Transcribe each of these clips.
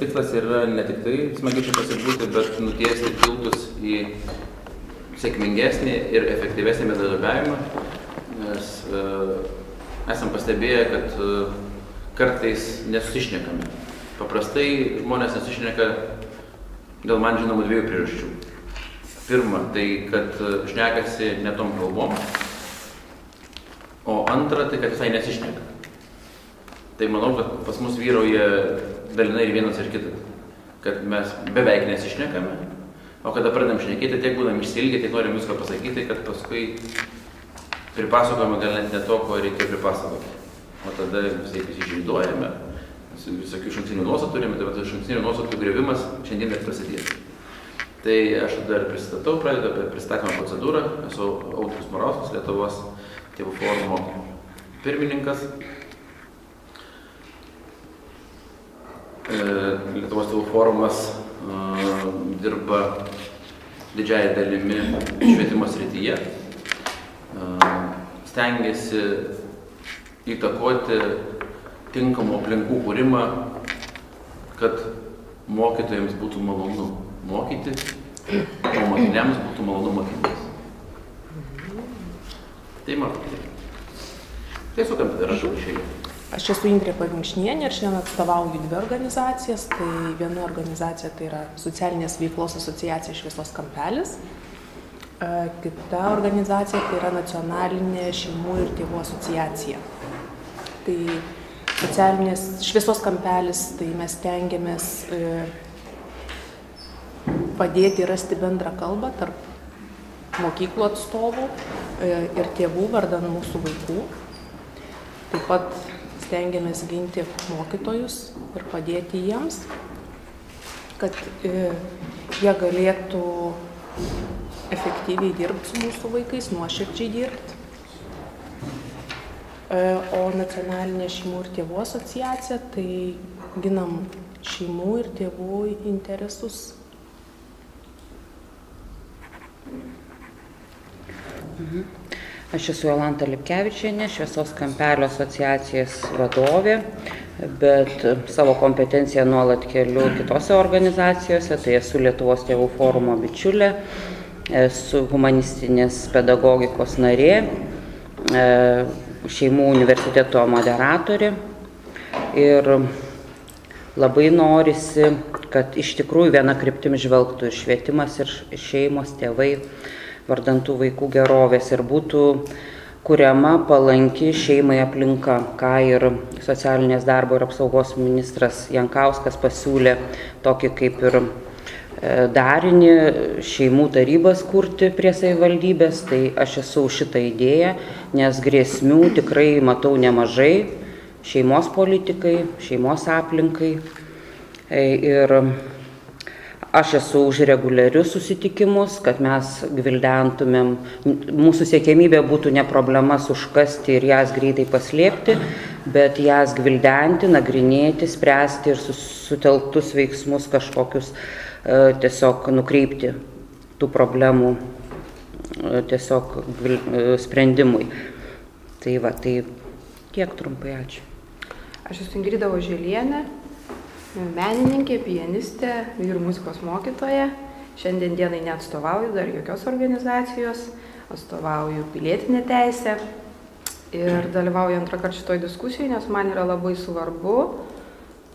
tikslas yra ne tik tai smagiai čia pasibūti, bet nutiesti tiltus į sėkmingesnį ir efektyvesnį bendradarbiavimą, nes esam pastebėję, kad kartais nesusišnekame. Paprastai žmonės nesusišneka dėl man žinomų dviejų priežasčių. Pirma, tai kad šnekasi ne tom kalbom, o antra, tai kad visai nesišneka. Tai manau, kad pas mus vyrauja dalinai ir vienas ir kitas, kad mes beveik nesišnekame, o kada pradedam šnekėti, tiek būdam išsiilgę, tiek norim visko pasakyti, kad paskui pripasakojame gal net ne to, ko reikia pripasakoti. O tada visai įsižeiduojame, visokių išankstinių nuostatų turime, tai išankstinių nuostatų grievimas šiandien ir prasidės. Tai aš dar pristatau, pradedu apie pristatymą procedūrą. Esu Audrius Morauskas, Lietuvos tėvų forumo pirmininkas. Lietuvos tėvų forumas dirba didžiąją dalimi švietimo srityje. Stengiasi įtakoti tinkamų aplinkų kūrimą, kad mokytojams būtų malonu mokyti, o mokiniams būtų malonu mokytis. Tai matote. Tai sukam tada rašau išėjau. Aš esu Indrė Paminkšnienė ir šiandien atstovauju dvi organizacijas. Tai viena organizacija tai yra Socialinės veiklos asociacija Šviesos kampelis. Kita organizacija tai yra Nacionalinė šeimų ir tėvų asociacija. Tai socialinės Šviesos kampelis, tai mes stengiamės padėti rasti bendrą kalbą tarp mokyklų atstovų ir tėvų vardan mūsų vaikų. Taip pat stengiamės ginti mokytojus ir padėti jiems, kad jie galėtų efektyviai dirbti su mūsų vaikais, nuoširdžiai dirbti. O Nacionalinė šeimų ir tėvų asociacija, tai ginam šeimų ir tėvų interesus. Aš esu Jolanta Lipkevičienė, Šviesos kampelio asociacijos vadovė, bet savo kompetenciją nuolat keliu kitose organizacijose, tai esu Lietuvos tėvų forumo bičiulė, esu humanistinės pedagogikos narė, šeimų universiteto moderatorė ir labai norisi, kad iš tikrųjų viena kryptim žvelgtų ir švietimas, ir šeimos, tėvai, vardantų vaikų gerovės ir būtų kuriama palanki šeimai aplinka, ką ir socialinės darbo ir apsaugos ministras Jankauskas pasiūlė tokį kaip ir darinį šeimų tarybas kurti prie savivaldybės. Tai aš esu už šitą idėją, nes grėsmių tikrai matau nemažai šeimos politikai, šeimos aplinkai. Ir aš esu už reguliarius susitikimus, kad mes gvildentumėm, mūsų siekiamybė būtų ne problemas užkasti ir jas greitai paslėpti, bet jas gvildenti, nagrinėti, spręsti ir sutelktus veiksmus kažkokius tiesiog nukreipti tų problemų tiesiog sprendimui. Tai va, tai tiek trumpai, ačiū. Aš esu Ingrida Oželienė, menininkė, pianistė, vyrų muzikos mokytoja. Šiandien dienai neatstovauju dar jokios organizacijos, atstovauju pilietinę teisę ir dalyvauju antrą kartą šitoj diskusijai, nes man yra labai svarbu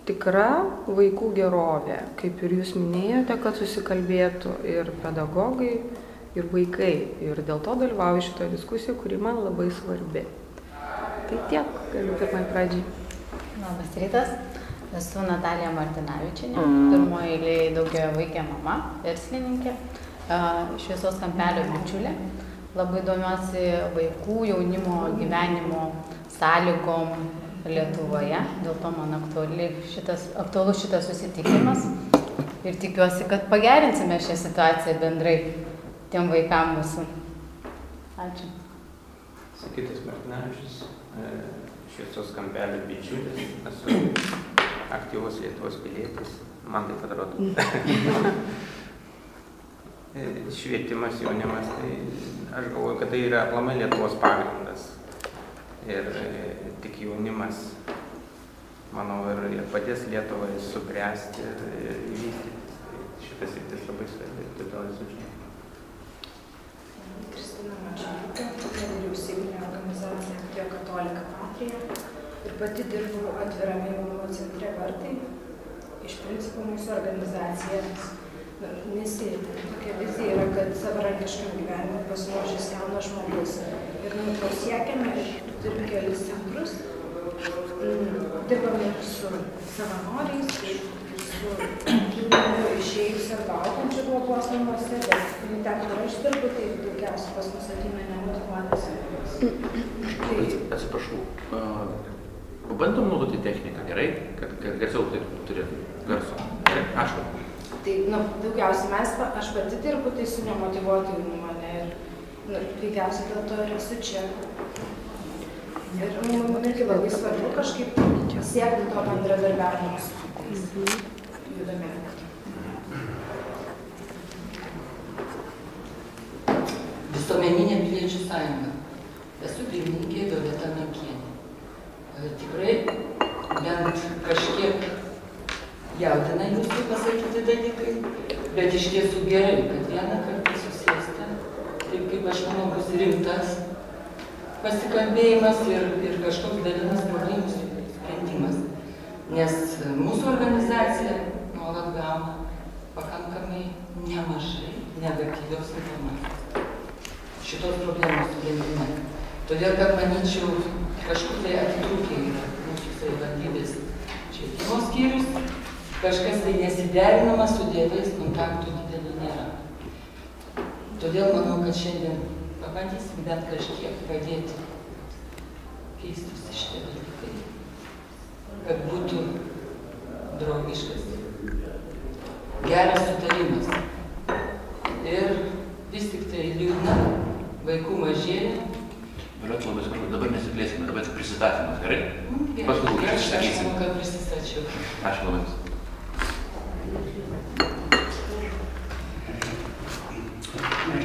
tikra vaikų gerovė. Kaip ir jūs minėjote, kad susikalbėtų ir pedagogai, ir vaikai. Ir dėl to dalyvauju šitoj diskusijai, kuri man labai svarbi. Tai tiek, galiu pirmai pradžiai. Labas rytas. Esu Natalija Martinavičienė, pirmoji eilėje daugiavaikė mama, verslininkė, Šviesos kampelio bičiulė. Labai domiuosi vaikų, jaunimo gyvenimo sąlygom Lietuvoje, dėl to man aktualus šitas susitikimas ir tikiuosi, kad pagerinsime šią situaciją bendrai tiem vaikam mūsų. Ačiū. Sigitas Martinavičius, Šviesos kampelio bičiulis, esu aktyvus Lietuvos pilietis, man taip atrodo. Švietimas, jaunimas, tai aš galvoju, kad tai yra aplamai Lietuvos pagrindas. Ir tik jaunimas manau, ir padės Lietuvai subręsti ir vystytis. Šitas sritis labai svarbi, todėl esu čia. Kristina Mačiulytė, nevyriausybinė organizacija Actio Catholica Patria ir pati dirbu atvirame jaunimo centre Vartai. Iš principo mūsų organizacija misija, tokia vizija yra, kad savarankiškam gyvenimui pasiruošęs jaunas žmogus. Ir to siekiame, turim kelis centrus. Dirbame su savanoriais, su išėjusiu arba augančiu globos namuose, bet ten, kur aš dirbu, tai daugiausiai pas mus ateina nemotyvuotas vaikas. Atsiprašau, pabandom naudoti techniką, gerai? Kad garsiau turėtų garso. Ačiū. Tai, daugiausiai aš pati dirbu, tai su nemotyvuotu jaunimu, ir veikiausiai dėl to ir esu čia. Ir man irgi labai svarbu kažkaip siekti to bendradarbiavimo su kitais. Judame. Visuomeninė piliečių sąjunga. Esu pirmininkė Violeta Nakienė. Tikrai bent kažkiek jaudina jūsų pasakyti dalykai, bet iš tiesų gerai, kad vieną kartą susėsti, taip kaip aš manau bus rimtas pasikalbėjimas ir kažkoks dalinas problemų sprendimas. Nes mūsų organizacija nuolat gauna pakankamai nemažai negatyvios informacijos šitos problemos sprendime. Todėl, kad manyčiau, kažkur tai atitrūkė yra mūsų savivaldybės švietimo skyrius, kažkas tai nesiderinama su tėvais, kontaktų didelių nėra. Todėl manau, kad šiandien pabandysim bent kažkiek padėti keistųsi šitie dalykai, kad būtų draugiškas, geras sutarimas. Ir vis tik tai liūdna, vaikų mažėja. Violeta, labai svarbu, dabar nesiplėsime, dabar prisistatymas, gerai? Gerai, aš manau, kad prisistačiau. Ačiū labai.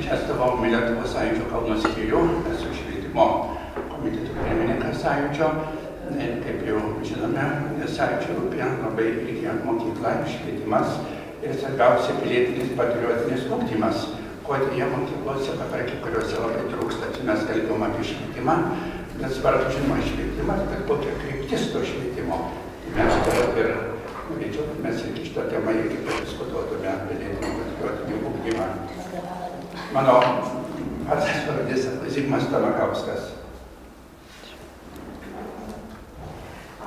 Čia atstovauju Lietuvos sąjūdžio Kauno skyrių, esu švietimo komiteto pirmininkas sąjūdžio. Kaip jau žinome, sąjūdžio rūpi labai irgi mokykla, švietimas ir svarbiausia pilietinis patriotinis ugdymas, ko dėja mokyklose, kai kuriuose labai trūksta. Mes kalbėjom apie švietimą, bet svarbu žinoma švietimas, bet kokia kryptis to švietimo. Mes ir norėčiau, kad mes irgi šitą temą irgi padiskutuotume apie pilietinį patriotinį ugdymą. Mano vardas pavadys Zigmas Tamakauskas.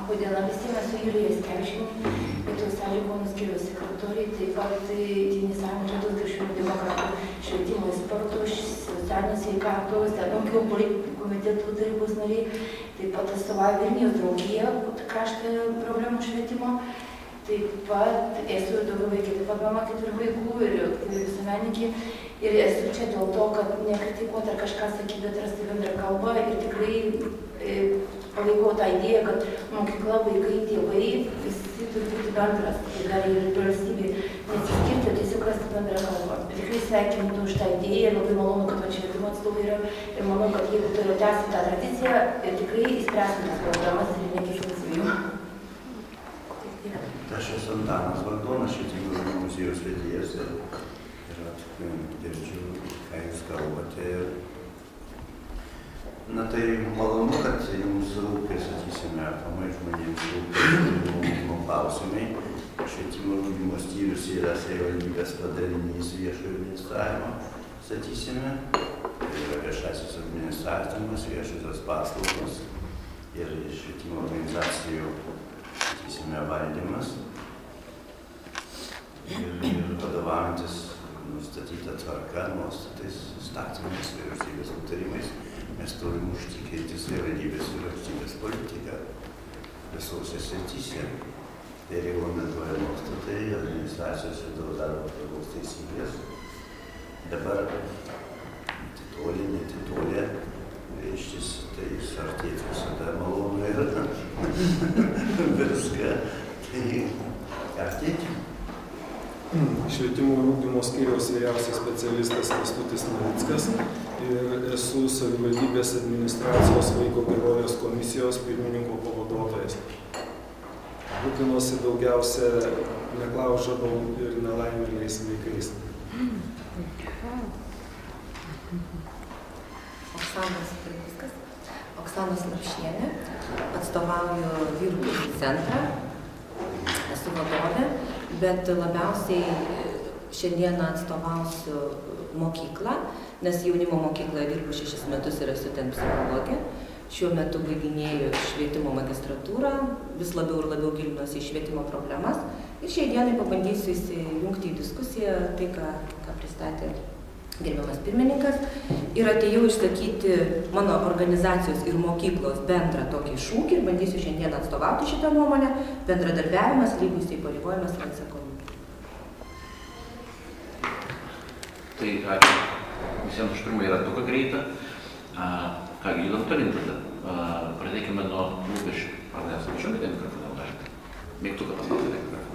Diena visiems, esu Julija Skevičienė, Lietuvos sąjungos skyriaus sekretorė, taip pat Tėvynės sąjungos Lietuvos krikščionių demokratų švietimo ir sporto, socialinės sveikatos, ūkio politikų komitetų tarybos nariai, taip pat atstovauju Vilniaus draugiją krašto problemų švietimo, taip pat esu daugiau vaikai, taip pat mama 4 vaikų ir visuomenininkė. Ir esu čia dėl to, kad nekritikuoti ar kažką sakyti, bet rasti bendrą kalbą ir tikrai palaikau tą idėją, kad mokykla, vaikai, tėvai, visi turi būti bendras ir dar ir valstybė nesiskirti, tiesiog rasti bendrą kalbą. Tikrai sveikinu už tą idėją, labai malonu, kad švietimo atstovai yra ir manau, kad jeigu toliau tęsti tą tradiciją ir tikrai įspręsime tas problemas ir nekeisim jų. Aš esu Antanas Vardonas, švietimo muziejaus vedėjas ir girdžiu, ką jūs kalbate. Na tai malonu, kad jums rūpės, sakysime, apamai žmonėms rūpės klausimai. Švietimo ugdymo skyrius yra savivaldybės padalinys viešojo administravimo, sakysime, tai yra viešasis administravimas, viešosios paslaugos ir švietimo organizacijų, sakysime, valdymas. Ir vadovaujantis nustatyta tvarka, nuostatais, įstatymais, vyriausybės nutarimais, mes turim užtikrinti savivaldybės ir valstybės politiką visose srityse. Tai reglamentuoja nuostatai, administracijos vidaus darbo tvarkos taisyklės. Dabar netitolė, reištis, tai sartėti visada malonu yra viską. Tai artėti. Švietimo ir ugdymo skyriaus vyriausias specialistas Kęstutis Navickas ir esu savivaldybės administracijos vaiko gerovės komisijos pirmininko pavaduotojas. rūpinosi daugiausia neklaužadom ir nelaimėliais vaikais. Oksana Slapšienė, atstovauju vyrų teisių centrą, esu vadovė, bet labiausiai šiandieną atstovausiu mokyklą, nes jaunimo mokykloje dirbu 6 metus ir esu ten psichologė. Šiuo metu baiginėju švietimo magistratūrą, vis labiau ir labiau gilinuosi į švietimo problemas ir šiai dienai pabandysiu įsijungti į diskusiją tai, ką pristatė gerbiamas pirmininkas, ir atėjau išsakyti mano organizacijos ir mokyklos bendrą tokį šūkį ir bandysiu šiandien atstovauti šitą nuomonę: bendradarbiavimas, lygus įpareigojimas ir atsakomybė. Tai ačiū visiems už pirmąjį ratuką greitą. Kągi, judam tolyn tada. Pradėkime nuo lūkesčių. Ar nesumačiuokite mikrofoną, galite? Mygtuką paspaudyti mikrofoną.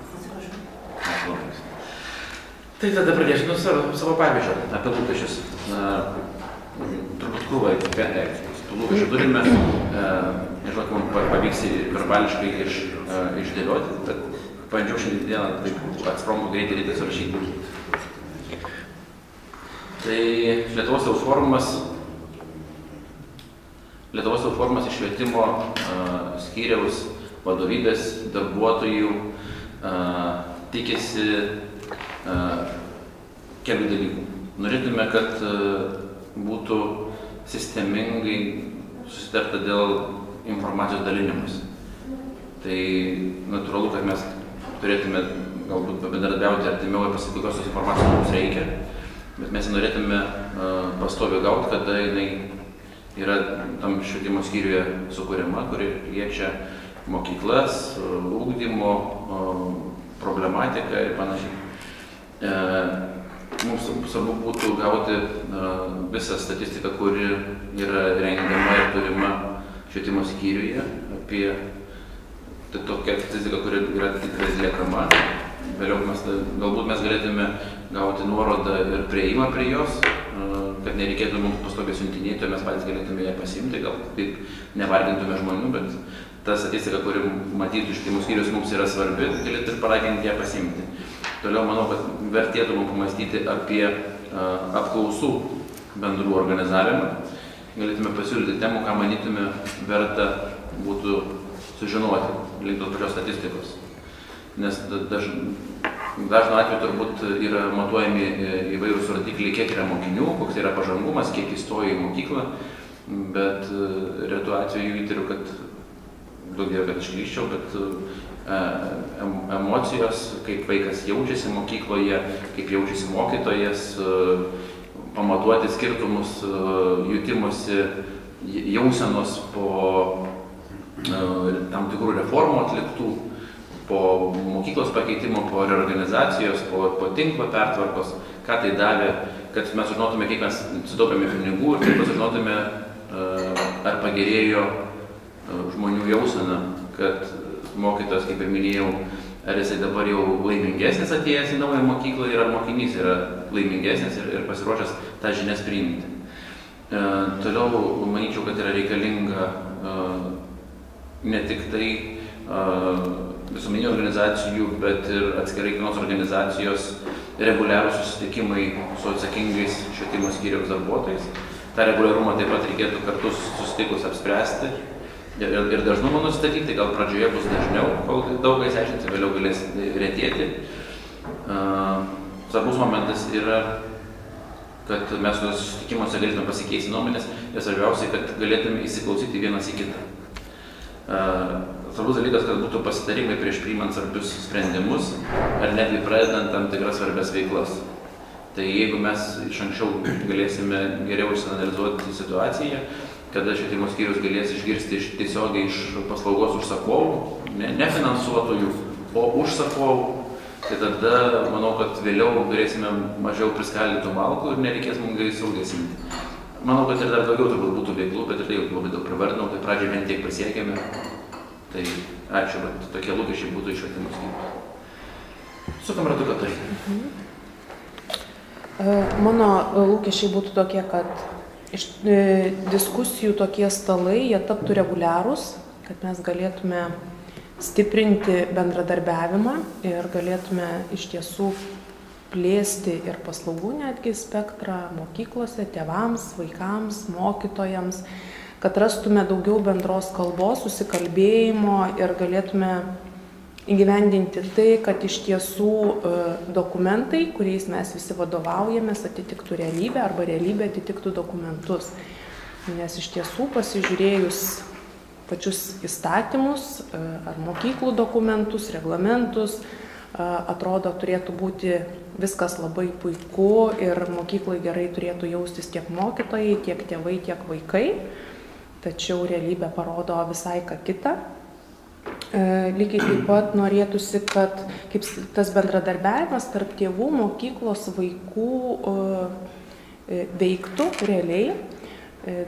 Ačiū labai. Tai tada pradėsiu nuo savo pavyzdžio apie lūkesčius. Turbūt krūvą tų lūkesčių turime. Nežinau, kaip man pavyks verbališkai išdėlioti, bet pabandžiau šiandieną taip atspromu greitai reikia surašyti. Tai Lietuvos Tautų forumas iš švietimo skyriaus vadovybės darbuotojų tikisi kelių dalykų. Norėtume, kad būtų sistemingai susitarta dėl informacijos dalinimus. Tai natūralu, kad mes turėtume galbūt pabendradarbiauti artimiau ir pasakyti, kokios informacijos mums reikia, bet mes norėtume pastoviai gauti, kada jinai yra tam švietimo skyriuje sukūriama, kuri liečia mokyklas, ugdymo problematiką ir panašiai. Mums svarbu būtų gauti visą statistiką, kuri yra rengiama ir turima švietimo skyriuje, apie tokią statistiką, kuri yra tikrai atliekama. Vėliau galbūt mes galėtume gauti nuorodą ir prieimą prie jos, kad nereikėtų mums pastoviai siuntinėti, mes patys galėtume ją pasiimti, gal taip nevargintume žmonių, bet ta statistika, kuri matytų švietimo skyrius, mums yra svarbi, galėtų ir paraginti ją pasiimti. Toliau manau, kad vertėtų mums pamastyti apie apklausų bendrų organizavimą. Galėtume pasiūlyti temų, ką manytume verta būtų sužinoti link tos pačios statistikos. Nes dažnu atveju turbūt yra matuojami įvairūs rodikliai, kiek yra mokinių, koks yra pažangumas, kiek įstoja į mokyklą, bet retu atveju įtariu, kad daugiau, kad aš klyščiau, bet emocijos, kaip vaikas jaučiasi mokykloje, kaip jaučiasi mokytojas, pamatuoti skirtumus, jutimosi jausenos po tam tikrų reformų atliktų, po mokyklos pakeitimo, po reorganizacijos, po tinklo pertvarkos, ką tai davė, kad mes sužinotume, kiek mes sutaupėme pinigų ir taip sužinotume, ar pagerėjo žmonių jausena, kad mokytojas, kaip ir minėjau, ar jisai dabar jau laimingesnis atėjęs į naują mokyklą ir ar mokinys yra laimingesnis ir pasiruošęs tą žinias priimti. Toliau manyčiau, kad yra reikalinga ne tik tai visuomeninių organizacijų, bet ir atskirai kiekvienos organizacijos reguliarūs susitikimai su atsakingais švietimo skyriaus darbuotojais. tą reguliarumą taip pat reikėtų kartu susitikus apspręsti ir dažnumą nustatyti, gal pradžioje bus dažniau, kol daug įsiaiškinti, vėliau galės retėti. Svarbus momentas yra, kad mes susitikimuose galėtume pasikeisti nuomonės ir svarbiausiai, kad galėtume įsiklausyti vienas į kitą. Svarbus dalykas, kad būtų pasitarimai prieš priimant svarbius sprendimus ar netgi pradedant tam tikras svarbias veiklas. Tai jeigu mes iš anksčiau galėsime geriau išsianalizuoti situaciją, kada švietimo skyrius galės išgirsti tiesiogiai iš paslaugos užsakovų, ne finansuotojų, o užsakovų, tai tada manau, kad vėliau turėsime mažiau priskaldytų malkų ir nereikės mums gaisrų gesinti. Manau, kad ir dar daugiau turbūt būtų veiklų, bet ir tai jau labai daug privardinau, tai pradžiai bent tiek pasiekėme. Tai ačiū, bet tokie lūkesčiai būtų iš švietimo skyrius. Sukam ratuką tai. Mano lūkesčiai būtų tokie, kad iš diskusijų tokie stalai, jie taptų reguliarūs, kad mes galėtume stiprinti bendradarbiavimą ir galėtume iš tiesų plėsti ir paslaugų netgi spektrą mokyklose, tėvams, vaikams, mokytojams, kad rastume daugiau bendros kalbos, susikalbėjimo ir galėtume įgyvendinti tai, kad iš tiesų dokumentai, kuriais mes visi vadovaujamės, atitiktų realybę arba realybė atitiktų dokumentus. Nes iš tiesų pasižiūrėjus pačius įstatymus ar mokyklų dokumentus, reglamentus, atrodo turėtų būti viskas labai puiku ir mokyklai gerai turėtų jaustis tiek mokytojai, tiek tėvai, tiek vaikai. Tačiau realybė parodo visai ką kitą. Lygiai taip pat norėtųsi, kad kaip tas bendradarbiavimas tarp tėvų, mokyklos, vaikų veiktų realiai.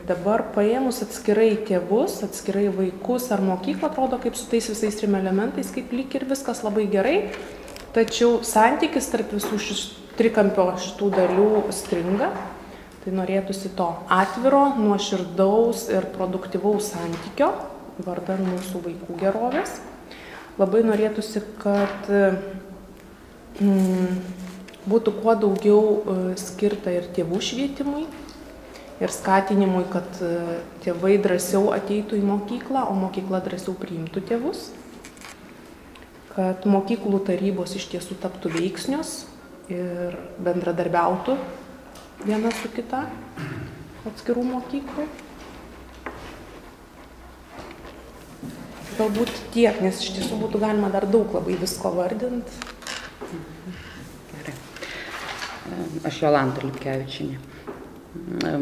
Dabar paėmus atskirai tėvus, atskirai vaikus ar mokyklą, atrodo kaip su tais visais trim elementais, kaip lyg ir viskas labai gerai, tačiau santykis tarp visų trikampio šitų dalių stringa. Tai norėtųsi to atviro, nuoširdaus ir produktyvaus santykio vardan mūsų vaikų gerovės. Labai norėtųsi, kad būtų kuo daugiau skirta ir tėvų švietimui, ir skatinimui, kad tėvai drąsiau ateitų į mokyklą, o mokykla drąsiau priimtų tėvus, kad mokyklų tarybos iš tiesų taptų veiksnios ir bendradarbiautų viena su kita atskirų mokyklų. Galbūt tiek, nes iš tiesų būtų galima dar daug labai visko vardinti. Gerai. Aš Jolanta Lipkevičienė.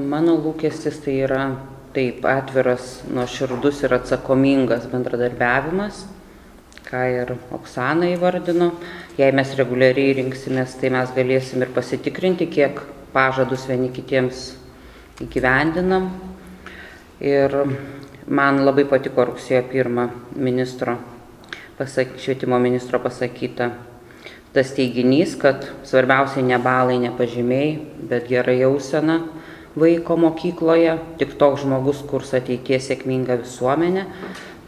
Mano lūkestis tai yra taip atviras, nuoširdus ir atsakomingas bendradarbiavimas, ką ir Oksana įvardino. Jei mes reguliariai rinksimės, tai mes galėsim ir pasitikrinti, kiek pažadus vieni kitiems įgyvendinam. Ir man labai patiko rugsėjo 1 švietimo ministro pasakyta tas teiginys, kad svarbiausiai ne balai, ne pažymiai, bet gera jausena vaiko mokykloje, tik toks žmogus kurs ateities sėkmingą visuomenę.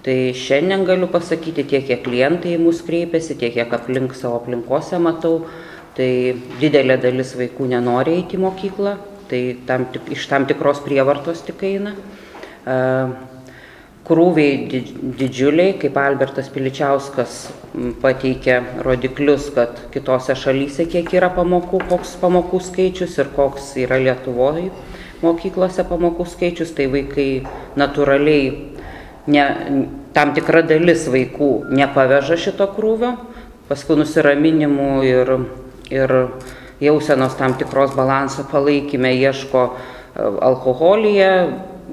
Tai šiandien galiu pasakyti, tiek kiek klientai į mus kreipiasi, tiek kiek aplink savo aplinkose matau, tai didelė dalis vaikų nenori eiti į mokyklą, tai iš tam tikros prievartos tik eina. Krūviai didžiuliai, kaip Albertas Piličiauskas pateikė rodiklius, kad kitose šalyse kiek yra pamokų, koks pamokų skaičius ir koks yra Lietuvoje mokyklose pamokų skaičius, tai vaikai natūraliai, tam tikra dalis vaikų nepaveža šito krūvio, paskui nusiraminimų ir jausenos tam tikros balanso palaikime ieško alkoholyje,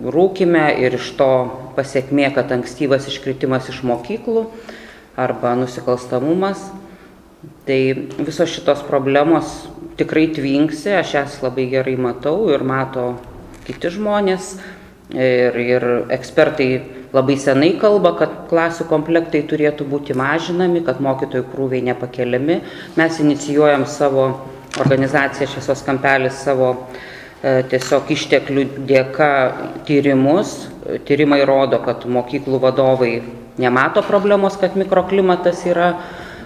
rūkime ir iš to pasiekmė, kad ankstyvas iškritimas iš mokyklų arba nusikalstamumas. Tai visos šitos problemos tikrai tvinksi, aš jas labai gerai matau ir mato kiti žmonės. Ir ekspertai labai senai kalba, kad klasių komplektai turėtų būti mažinami, kad mokytojų krūviai nepakeliami. Mes inicijuojam savo organizaciją Šviesos kampelis savo tiesiog išteklių dėka tyrimus. Tyrimai rodo, kad mokyklų vadovai nemato problemos, kad mikroklimatas yra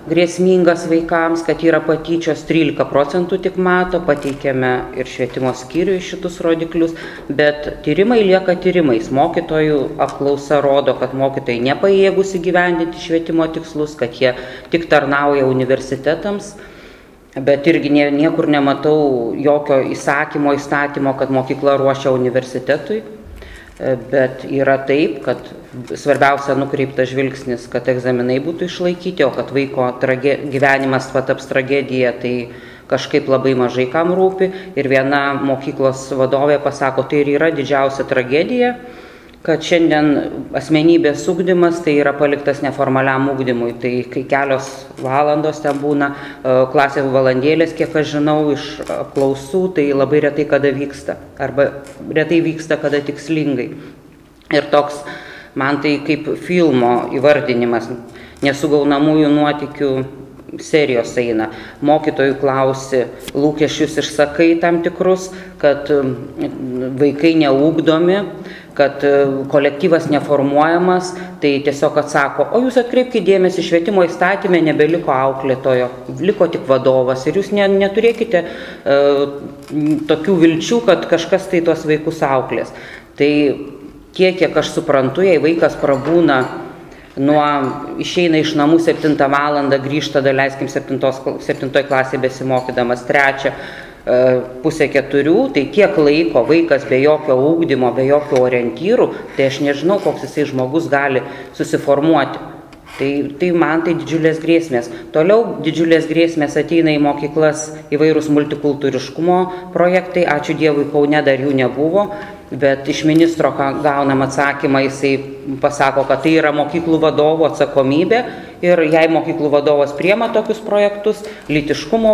grėsmingas vaikams, kad yra patyčios, 13% tik mato, pateikėme ir švietimo skyriui šitus rodiklius, bet tyrimai lieka tyrimais. Mokytojų apklausa rodo, kad mokytojai nepajėgus įgyvendinti švietimo tikslus, kad jie tik tarnauja universitetams. Bet irgi niekur nematau jokio įstatymo, kad mokykla ruošia universitetui. Bet yra taip, kad svarbiausia nukreiptas žvilgsnis, kad egzaminai būtų išlaikyti, o kad vaiko gyvenimas taps tragedija, tai kažkaip labai mažai kam rūpi. Ir viena mokyklos vadovė pasako, tai ir yra didžiausia tragedija, kad šiandien asmenybės ugdymas tai yra paliktas neformaliam ugdymui. Tai kai kelios valandos ten būna, klasės valandėlės, kiek aš žinau, iš apklausų, tai labai retai kada vyksta. Arba retai vyksta kada tikslingai. Ir toks, man tai kaip filmo įvardinimas, nesugaunamųjų nuotykių serijos eina. Mokytojų klausi, lūkesčius išsakai tam tikrus, kad vaikai neugdomi, kad kolektyvas neformuojamas, tai tiesiog atsako, o jūs atkreipkite dėmesį, švietimo įstatymė nebeliko auklėtojo, liko tik vadovas ir jūs neturėkite tokių vilčių, kad kažkas tai tuos vaikus auklės. Tai kiek aš suprantu, jei vaikas prabūna išeina iš namų 7 valandą, grįžta, daleiskim, 7 klasėje besimokydamas, 3, pusę 4, tai kiek laiko vaikas be jokio ugdymo, be jokio orientyrų, tai aš nežinau, koks jisai žmogus gali susiformuoti. Tai man tai didžiulės grėsmės. Toliau didžiulės grėsmės ateina į mokyklas įvairūs multikultūriškumo projektai, ačiū Dievui, Kaune dar jų nebuvo, bet iš ministro gaunam atsakymą, jisai pasako, kad tai yra mokyklų vadovų atsakomybė ir jei mokyklų vadovas priema tokius projektus, lytiškumo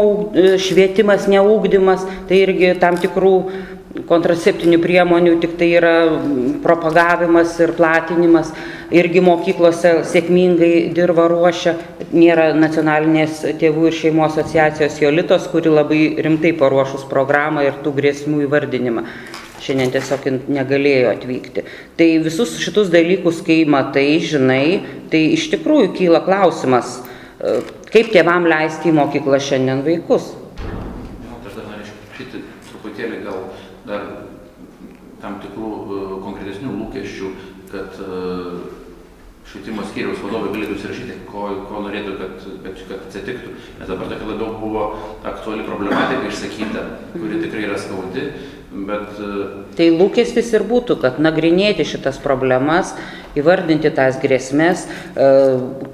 švietimas, neugdymas, tai irgi tam tikrų kontraceptinių priemonių, tik tai yra propagavimas ir platinimas, irgi mokyklose sėkmingai dirba, ruošia. Nėra nacionalinės tėvų ir šeimų asociacijos Jolitos, kuri labai rimtai paruošus programą ir tų grėsmių įvardinimą. Šiandien tiesiog negalėjo atvykti. Tai visus šitus dalykus, kai matai, žinai, tai iš tikrųjų kyla klausimas, kaip tėvam leisti į mokyklą šiandien vaikus. Aš dar norėčiau prašyti truputėlį gal dar tam tikrų konkretesnių lūkesčių, kad švietimo skyriaus vadovai galėtų užsirašyti, ko norėtų, kad atsitiktų. Nes dabar tokia labiau buvo aktuali problematika išsakyta, kuri tikrai yra skaudi, bet... Tai lūkestis ir būtų, kad nagrinėti šitas problemas, įvardinti tas grėsmes,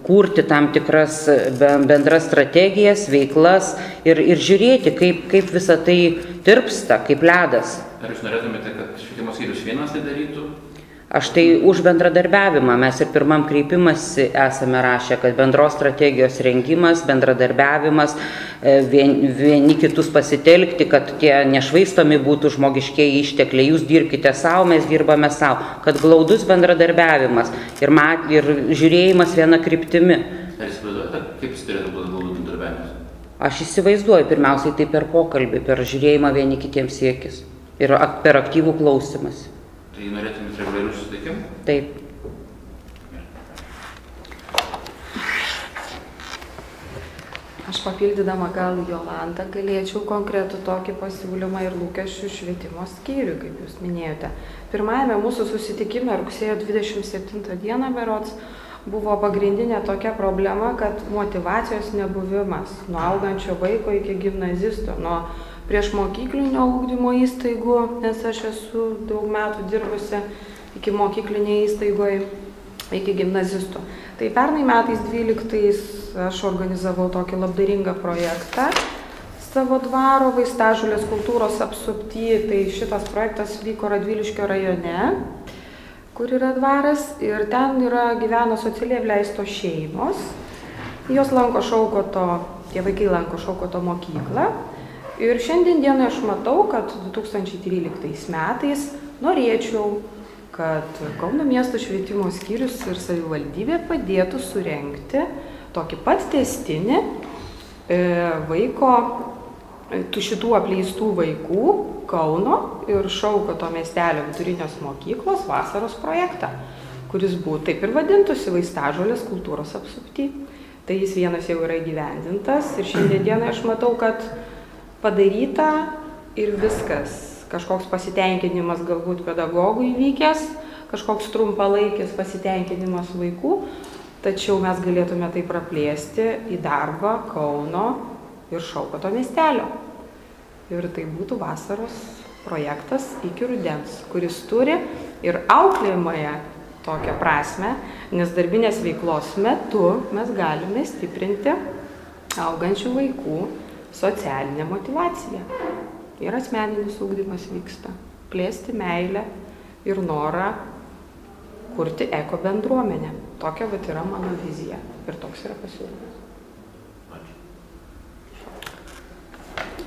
kurti tam tikras bendras strategijas, veiklas ir žiūrėti, kaip visa tai tirpsta, kaip ledas. Ar jūs norėtumėte, kad švietimo skyrius vienas tai darytų? Aš tai už bendradarbiavimą, mes ir pirmam kreipimąsi esame rašę, kad bendros strategijos rengimas, bendradarbiavimas, vieni kitus pasitelkti, kad tie nešvaistomi būtų žmogiškieji ištekliai, jūs dirbkite savo, mes dirbame savo, kad glaudus bendradarbiavimas ir žiūrėjimas viena kryptimi. Ar įsivaizduojate, kaip jis turėtų būti glaudus bendradarbiavimas? Aš įsivaizduoju, pirmiausiai tai per pokalbį, per žiūrėjimą vieni kitiems siekis ir per aktyvų klausimąsi. Tai norėtumėte reguliarių susitikimų? Taip. Aš papildydama gal Jolantą galėčiau konkretų tokį pasiūlymą ir lūkesčių švietimo skyriui, kaip jūs minėjote. Pirmajame mūsų susitikime rugsėjo 27 dieną berods buvo pagrindinė tokia problema, kad motyvacijos nebuvimas nuo augančio vaiko iki gimnazisto, nuo priešmokyklinio ugdymo įstaigų, nes aš esu daug metų dirbusi iki mokyklinėje įstaigoje, iki gimnazistų. Tai pernai metais 12 aš organizavau tokį labdaringą projektą savo dvaro Vaistažolės kultūros apsupty. Tai šitas projektas vyko Radviliškio rajone, kur yra dvaras, ir ten gyvena socialiai apleistos šeimos. Jos lanko Šaukoto, tie vaikai lanko Šaukoto mokyklą. Ir šiandien dieną aš matau, kad 2013 metais norėčiau, kad Kauno miesto švietimo skyrius ir savivaldybė padėtų surengti tokį pat tęstinį vaiko, šitų apleistų vaikų Kauno ir Šaukoto miestelio vidurinės mokyklos vasaros projektą, kuris būtų taip ir vadintųsi Vaistažolės kultūros apsupty. Tai jis vienas jau yra įgyvendintas ir šiandien dieną aš matau, kad padaryta ir viskas. Kažkoks pasitenkinimas galbūt pedagogų įvykęs, kažkoks trumpalaikis pasitenkinimas vaikų, tačiau mes galėtume tai praplėsti į darbą Kauno ir Šaukoto miestelio. Ir tai būtų vasaros projektas iki rudens, kuris turi ir auklėjimąją tokią prasme, nes darbinės veiklos metu mes galime stiprinti augančių vaikų socialinė motyvacija. Ir asmeninis ugdymas vyksta. Plėsti meilę ir norą kurti eko bendruomenę. Tokia yra mano vizija ir toks yra pasiūlymas.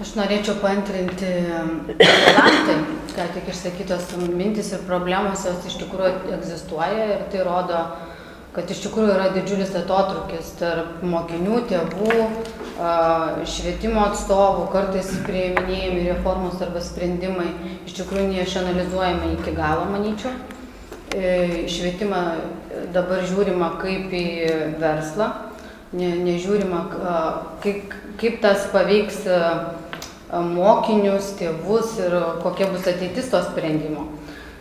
Aš norėčiau paantrinti Jolantai, ką tik išsakytos mintis ir problemos, jos iš tikrųjų egzistuoja ir tai rodo kad iš tikrųjų yra didžiulis atotrūkis tarp mokinių, tėvų, švietimo atstovų, kartais priiminėjami reformos arba sprendimai, iš tikrųjų neišanalizuojami iki galo, manyčiau. Švietimą dabar žiūrima kaip į verslą, nežiūrima, kaip tas paveiks mokinius, tėvus ir kokia bus ateitis to sprendimo.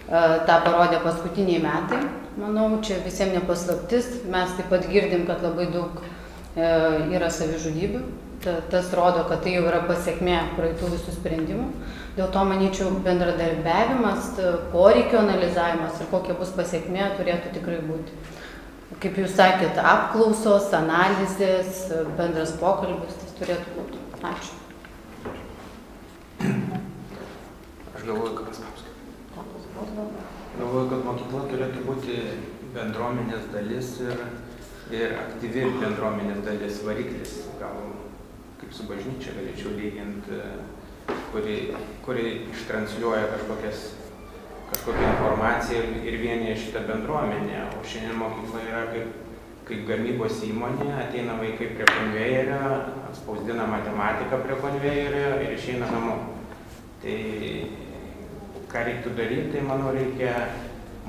Ta parodė paskutiniai metai, manau, čia visiems nepaslaptis. Mes taip pat girdim, kad labai daug yra savižudybių. Tas rodo, kad tai jau yra pasiekmė praeitų visų sprendimų. Dėl to, manyčiau, bendradarbiavimas, poreikio analizavimas ir kokia bus pasiekmė turėtų tikrai būti. Kaip jūs sakėte, apklausos, analizės, bendras pokalbis, tas turėtų būti. Ačiū. Aš galvoju, kad mokykla turėtų būti bendruomenės dalis ir aktyvi bendruomenės dalis, variklis. Gal kaip su bažnyčia galėčiau lyginti, kuri ištransliuoja kažkokią informaciją ir vienyje šitą bendruomenę. O šiandien mokykla yra kaip gamybos įmonė, ateina vaikai prie konvejerio, atspausdina matematiką prie konvejerio ir išeina namo. Tai ką reiktų daryti, tai manau reikia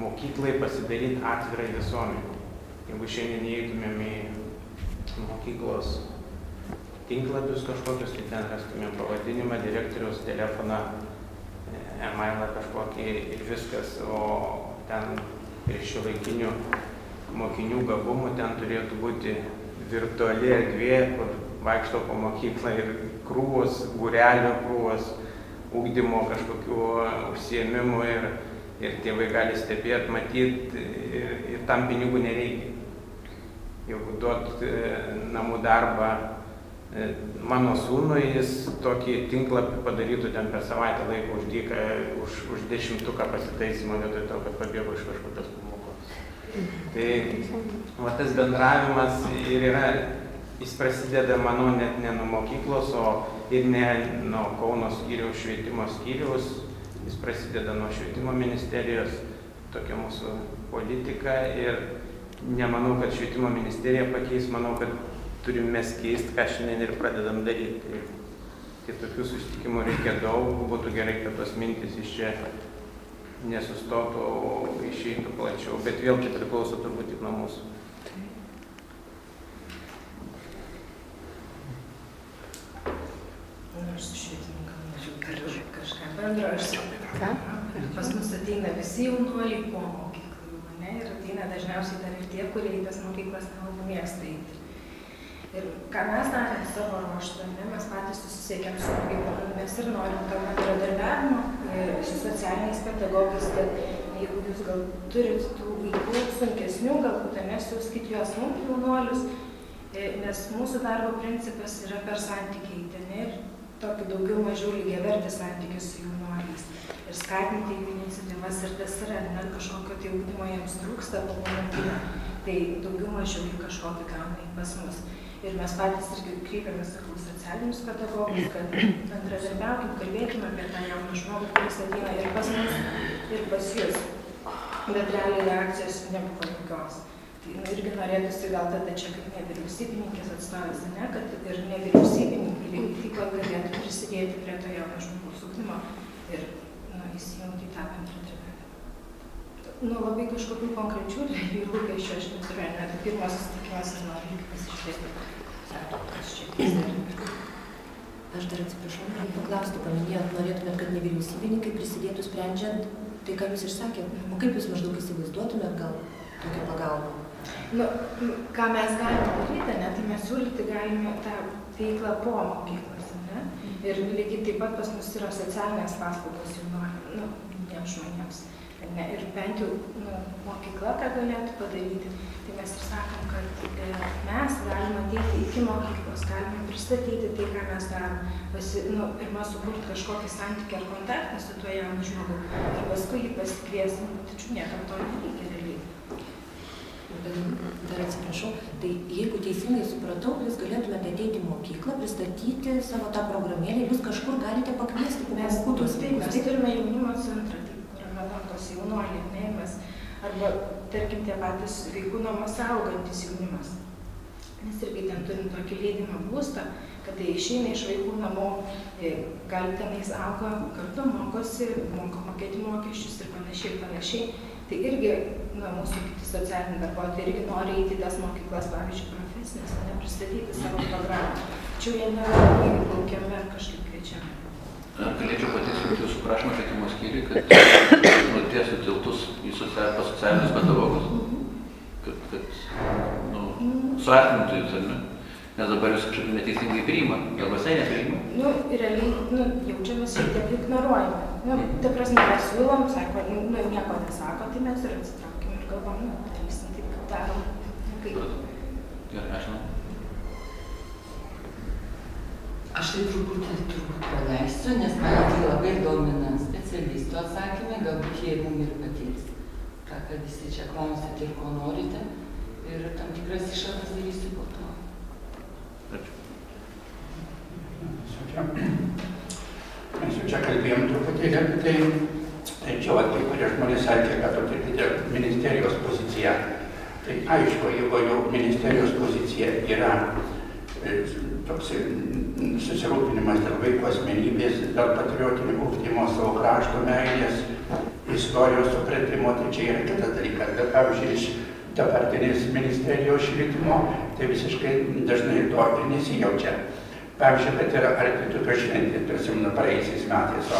mokyklai pasidaryti atvirai visuomenį. Jeigu šiandien įeitumėm į mokyklos tinklapius kažkokius, tai ten rastumėm pavadinimą, direktoriaus telefoną, e-mailą kažkokį ir viskas, o ten ir šiuolaikinių mokinių gabumų ten turėtų būti virtuali erdvė, kur vaikšto po mokyklą ir krūvos, būrelio krūvos, ugdymo kažkokių užsiėmimų ir tėvai gali stebėti, matyti ir tam pinigų nereikia. Jeigu duot namų darbą mano sūnui, jis tokį tinklapį padarytų ten per savaitę laiko už dyką, už 10 pasitaisymą vietoj to, kad pabėgo iš kažkokios pamokos. Tai tas bendravimas ir yra, jis prasideda, manau, net ne nuo mokyklos, ir ne nuo Kauno skyriaus švietimo skyriaus, jis prasideda nuo švietimo ministerijos, tokia mūsų politika ir nemanau, kad švietimo ministerija pakeis, manau, kad turim mes keisti, ką šiandien ir pradedam daryti. Tai tokių susitikimų reikia daug, būtų gerai, kad tos mintis iš čia nesustotų, išeitų plačiau, bet vėl tai priklauso turbūt tik nuo mūsų. Aš su švietimu gal mažiau kažką bendro. Pas mus ateina visi jaunuoliai po mokyklų, ir ateina dažniausiai dar ir tie, kurie į tas mokyklas nelabai mėgsta eiti. Ir ką mes darėm savo ruožtu, mes patys susisiekėm su mokyklom, mes ir norim to bendradarbiavimo su socialiniais pedagogais, kad jeigu jūs gal turit tų vaikų sunkesnių, galbūt siųskit juos mums jaunuolius, nes mūsų darbo principas yra per santykiai ten ir tokį daugiau mažiau lygiavertį santykių su jaunuoliais ir skatinti jų iniciatyvas ir tas yra, net kažkokio tai ugdymo jiems trūksta po mokyklą, tai daugiau mažiau jų kažkokį gauna pas mus. Ir mes patys irgi kreipiamės į socialinius pedagogus, kad bendradarbiaukim, kalbėkime apie tą jauną žmogų, kuris ateina ir pas mus, ir pas jūs. Bet realiai reakcijos nebuvo jokios. Tai irgi norėtųsi gal tada čia kaip nevyriausybininkės atstovės, kad ir nevyriausybininkai lygiai taip pat galėtų prisidėti prie to jauno žmogaus ugdymo ir įsijungti į tą bendradarbiavimą. Labai kažkokių konkrečių lūkesčių aš neturiu, net pirmas susitikimas noriu pasižiūrėti, kas čia vyksta. Aš dar atsiprašau, noriu paklausti, paminėjot, norėtumėt, kad nevyriausybininkai prisidėtų sprendžiant tai, ką jūs išsakėt. O kaip jūs maždaug įsivaizduotumėt gal tokią pagalbą? Ką mes galime daryti, tai mes siūlyti galime tą veiklą po mokyklos. Ir lygiai taip pat pas mus yra socialinės paslaugos jauniems žmonėms. Ir bent jau mokykla ką galėtų padaryti, tai mes ir sakom, kad mes galime ateiti iki mokyklos, galime pristatyti tai, ką mes darom, pirmą sukurti kažkokį santykį ar kontaktą su tuo jaunu žmogu ir paskui jį pasikviesim, tačiau niekam to nereikia realiai. Dar atsiprašau, tai jeigu teisingai supratau, jūs galėtumėte ateiti į mokyklą, pristatyti savo tą programėlę, jūs kažkur galite pakviesti po pamokų tuos vaikus. Mes turime jaunimo centrą, kur yra lankosi jaunuoliai, arba tarkim, tie patys vaikų namuose augantis jaunimas. Mes irgi ten turim tokį leidimą būstą, kad tai išeina iš vaikų namų, gali tenais auga, kartu mokosi, moka mokėti mokesčius ir panašiai. Tai irgi, mūsų kiti socialiniai darbuotojai irgi nori eiti į tas mokyklas, pavyzdžiui, profesinės, nepristatyti savo programą. Tačiau jie nėra labai laukiami ar kažkaip kviečiami. Galėčiau patikslinti jūsų prašymą švietimo skyriui, kad nutiestų tiltus pas socialinius pedagogus, kad suartintų jūs, ar ne? Nes dabar jūs kažkaip neteisingai priima, gal visai nepriima? Realiai, jaučiamės šiek tiek ignoruojame. Ta prasme, mes siūlom, sako, nieko nesako, tai mes ir atsitraukim ir galvom, darysim taip, kaip darom. Gerai, aš žinau. Aš tai turbūt praleisiu, nes mane tai labai domina specialistų atsakymai, galbūt jie mum ir patirs, kad visi čia klausite ir ko norite, ir tam tikras išvadas darysiu po to. Mes jau čia kalbėjom truputėlį apie tai, tai čia kai kurie žmonės sakė, kad tokia ministerijos pozicija. Tai aišku, jeigu jau ministerijos pozicija yra toks susirūpinimas dėl vaiko asmenybės, dėl patriotinio ugdymo, savo krašto meilės, istorijos supratimo, tai čia yra kitas dalykas. Bet pavyzdžiui, iš dabartinės ministerijos švietimo, tai visiškai dažnai to ir nesijaučia. Pavyzdžiui, kad yra arti tokio šventė, prisimenu praėjusiais metais,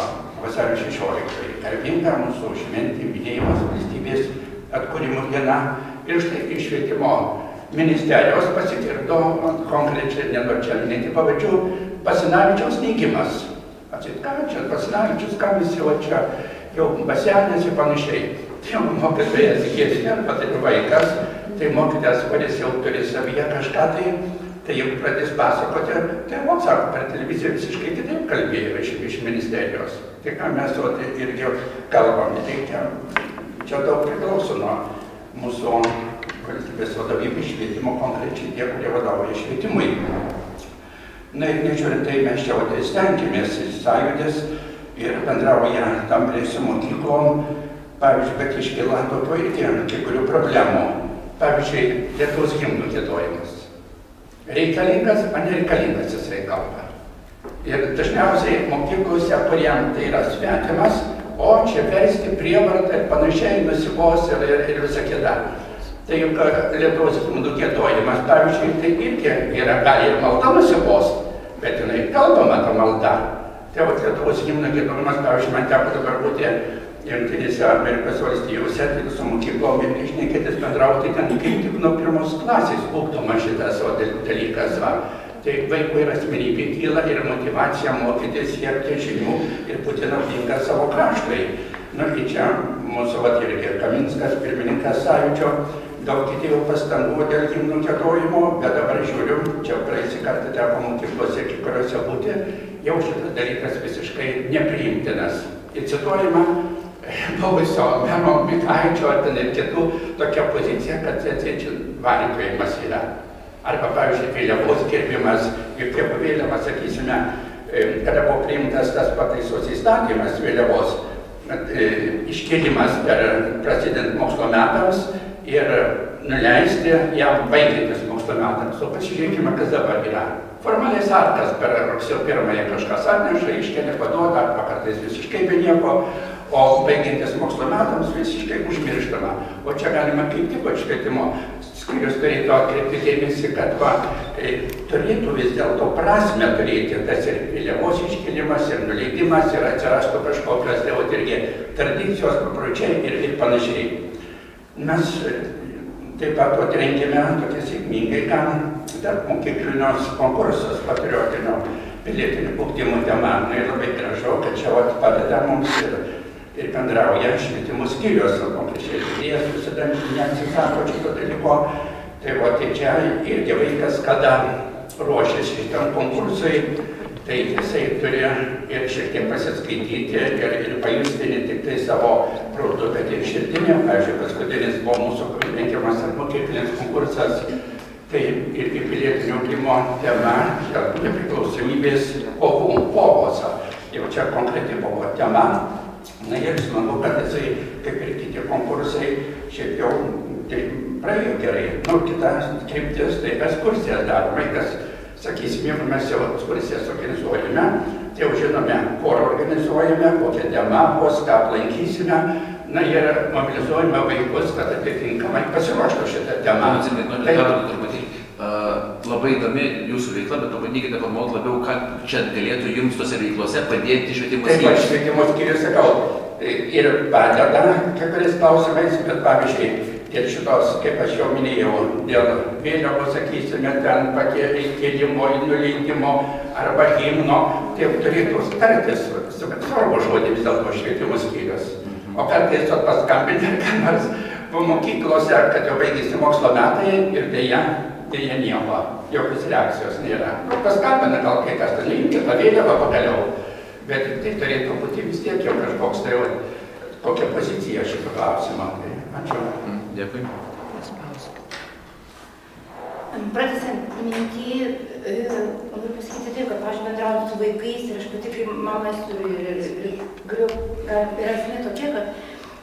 vasario 16. Garbinga mūsų šventė, minėjimas valstybės atkūrimo diena. Ir štai iš švietimo ministerijos pasigirdo konkrečiai, nenoriu čia minėti pavardžių, Basanavičiaus neigimas. Atsit, ką čia, Basanavičius, ką visi va čia jau basenės ir panašiai. Tai jau mokytojas įkėdė, arba tai vaikas, tai mokytojas, kuris jau turi savyje kažką, tai jau pradės pasakoti, tai sako, per televiziją visiškai kitaip kalbėjo iš ministerijos. Tai ką mes irgi kalbam, reikia, čia daug priklauso nuo mūsų valstybės vadovybės švietimo, konkrečiai tie, kurie vadovauja švietimui. Na ir nežiūrint, tai mes čia stengiamės sąjūdės ir bendrauja tampriai su mokyklom, pavyzdžiui, bet iškyla tokio irgi kai kurių problemų. Pavyzdžiui, Lietuvos himnų giedojimas. Reikalingas, ar nereikalingas jisai kalba. Ir dažniausiai mokyklose, kuriem tai yra svetimas, o čia versti prievartą ir panašiai nusibos ir visą kitą. Tai juk Lietuvos himnų giedojimas, pavyzdžiui, tai irgi yra, gali ir malda nusibos, bet jinai kalbama ta malda. Tai Lietuvos himnų giedojimas, pavyzdžiui, man teko dabar būti Jungtinėse Amerikos valstijose, tai su mokyklom ir išnekėtis bendrauti, ten kaip tik nuo pirmos klasės ugdoma šitas dalykas. Tai vaikų ir asmenybė kyla ir motyvacija mokytis, siekti žinių ir būti naudinga savo kraštui. Na, ir čia mūsų irgi Kaminskas, pirmininkas sąjūdžio, daug įdėjo pastangų dėl himnų giedojimo, bet dabar žiūriu, čia praeisį kartą teko mokyklose, kuriuose būti, jau šitas dalykas visiškai nepriimtinas. Ir cituojama buvusio meno Mikaičio ar ten ir kitų tokia pozicija, kad čia valiojimas yra. Arba, pavyzdžiui, vėliavos gerbimas, ir kaip vėliava, sakysime, kada buvo priimtas tas pataisos įstatymas vėliavos, iškėlimas prasidedant mokslo metams ir nuleisti jam baigiantis mokslo metams. O pasižiūrėkime, kas dabar yra. Formaliais aktas per rugsėjo 1 kažkas atneša, iškelia paduoda, arba kartais visiškai be nieko, o baigiantis mokslo metams visiškai užmirštama. O čia galima kaip tik švietimo skyrius turėtų atkreipti dėmesį, kad turėtų vis dėlto prasme turėti tas ir vėliavos iškėlimas, ir nuleidimas, ir atsirastų kažkokios irgi tradicijos, papročiai ir panašiai. Mes taip pat rengėme tokia sėkmingai gan tarp mokyklinios konkursus patriotinio pilietinio ugdymo tema. Ir labai gražu, kad čia padeda mums ir bendrauja švietimo skyrius, konkrečiai žydėjas visada neatsisako šito dalyko. Tai čia irgi vaikas, kada ruošiasi šitam konkursui, tai jisai turi ir šiek tiek pasiskaityti ir pajusti ne tik tai savo protu, bet ir širdinė. Pavyzdžiui, paskutinis buvo mūsų rengiamas mokyklinis konkursas, tai irgi pilietinio ugdymo tema, nepriklausomybės kovos. Jau čia konkreti buvo tema. Na ir smagu, kad jisai, kaip ir kiti konkursai, šiaip jau tai praėjo gerai. Nu, kita kryptis, tai ekskursijas darom. Vaikas, sakysim, jeigu mes jau ekskursijas organizuojame, tai jau žinome, kur organizuojame, kokią temą, ką aplankysime. Na, ir mobilizuojame vaikus, kad atitinkamai pasiruoštų šitą temą. Labai įdomi jūsų veikla, bet pabandykite pagalvoti labiau, ką čia galėtų jums tose veiklose padėti švietimo skyrius. Taip, švietimo skyrius, sakau, ir padeda kai kuriais klausimais, bet pavyzdžiui, ir šitos, kaip aš jau minėjau, dėl vėliavos, sakysime, ten pakėlimo, nuleidimo arba himno, tai turėtų tartis, svarbu žodį vis dėlto švietimo skyrius. O kartais paskambinti, ką nors po mokyklose, kad jau baigėsi mokslo metai ir dėja nieko, jokios reakcijos nėra. Nu, paskambina gal kai kas linki, pavėliava pagaliau, bet tai turėtų būti vis tiek jau kažkoks, tai kokia pozicija šito klausimo. Tai ačiū. Dėkui. Pratęsiant mintį, noriu pasakyti taip, kad aš bendrauju su vaikais ir aš pati kaip mama esu ir esmė tokia, kad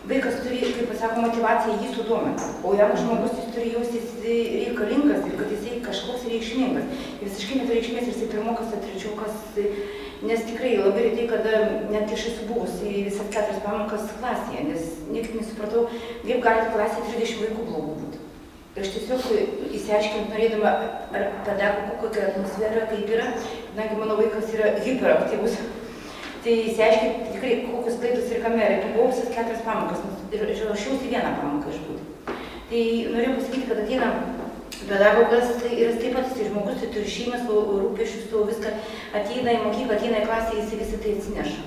vaikas turi, kaip pasako, motivaciją jį sudominti, o jaunas žmogus jis turi jaustis reikalingas ir kad jisai kažkoks reikšmingas. Visiškai net reikšmės ir jisai pirmokas ar trečiokas, nes tikrai labai retai, kada net aš esu buvusi visas 4 pamokas klasėje, nes niekaip nesupratau, kaip gali klasėje 30 vaikų blogų būti. Ir aš tiesiog įsiaiškinti norėdama, ar pedagogų kokia atmosfera, kaip yra, kadangi mano vaikas yra hiperaktyvus. Tai įsiaiškinti tikrai, kokius klaidus ir kame, ir buvau visas 4 pamokas, ir ruošiausi 1 pamoką išbūti. Tai noriu pasakyti, kad ateina pedagogas, ir jis taip pat jis žmogus, tai turi šeimą, savo rūpesčius, savo viską, ateina į mokyklą, ateina į klasę, jis visą tai atsineša.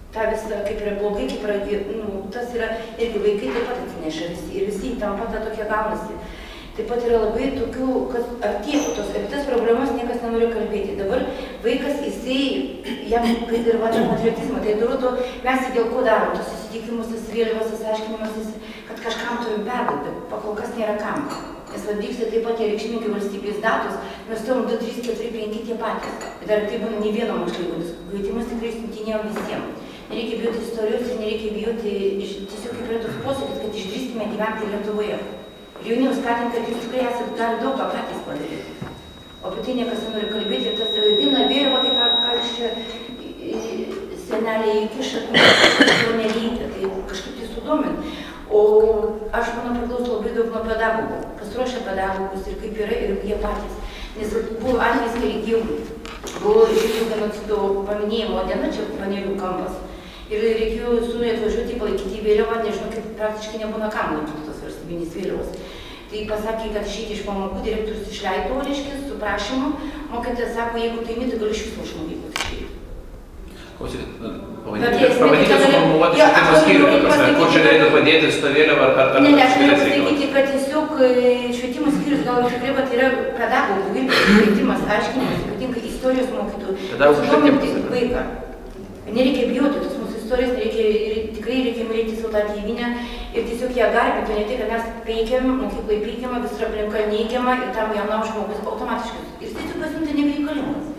Ta visą, kaip yra blogai, kaip yra, tas yra, irgi vaikai taip pat atsineša visi, ir visi tampa ta tokia gaunasi. Taip pat yra labai tokių, kad artėtų tos, apie tas problemas niekas nenori kalbėti. Dabar vaikas, jisai, jam kaip ir vadina patriotizmą, tai durotų, mes dėl ko darom, tos susitikimus, tas vėliavas, tas aiškinimas, kad kažkam turim perduoti, bet pakol kas nėra kam. Nes vyksta taip pat tie reikšmingi valstybės datos, mes turim 2, 3, 4, 5 tie patys. Bet dar tai būna ne vieno moksleivis, kvietimus tikrai siuntinėjom visiems. Nereikia bijoti istorijos ir nereikia bijoti, tiesiog kaip yra tos posūkis, kad išdrįstume gyventi Lietuvoje. Ir jaunimus skatinti, kad jūs tikrai esate gali daug to patys padaryti. O apie tai niekas nenori kalbėti ir tas vadina vėliava, tai ką iš čia seneliai įkiša, to nereikia, tai kažkaip tai sudomint. O aš manau priklauso labai daug nuo pedagogų, kas ruošia pedagogus ir kaip yra ir jie patys. Nes buvo atvejis, kai buvo žydų genocido paminėjimo diena, čia Panerių kampas. Ir reikėjo sūnui atvažiuoti, palaikyti vėliavą, nežinau, kaip praktiškai nebūna kam laikyti tos valstybinės vėliavos. Tai pasakė, kad išeiti iš pamokų, direktorius išleido, reiškia, su prašymu. Mokytojas sako, jeigu tai imi, tai galiu iš viso iš mokyklos išeiti. Pavadykite suformuluoti švietimo skyrių, kur čia galėtų padėti su ta vėliava ar Ne, aš noriu pasakyti, kad tiesiog švietimo skyrius gal tikrai, kad yra pedagogų irgi švietimas, aiškinimas, ypatingai istorijos mokytojų, sudominti vaiką. Nereikia bijoti tos mūsų istorijos, tikrai reikia mylėti savo tą tėvynę ir tiesiog ją garbinti, ne tai, kad mes peikiam, mokyklai peikiama, visur aplinka neigiama ir tam jaunam žmogus automatiškai. Ir tiesiog pasiunta nebereikalingas.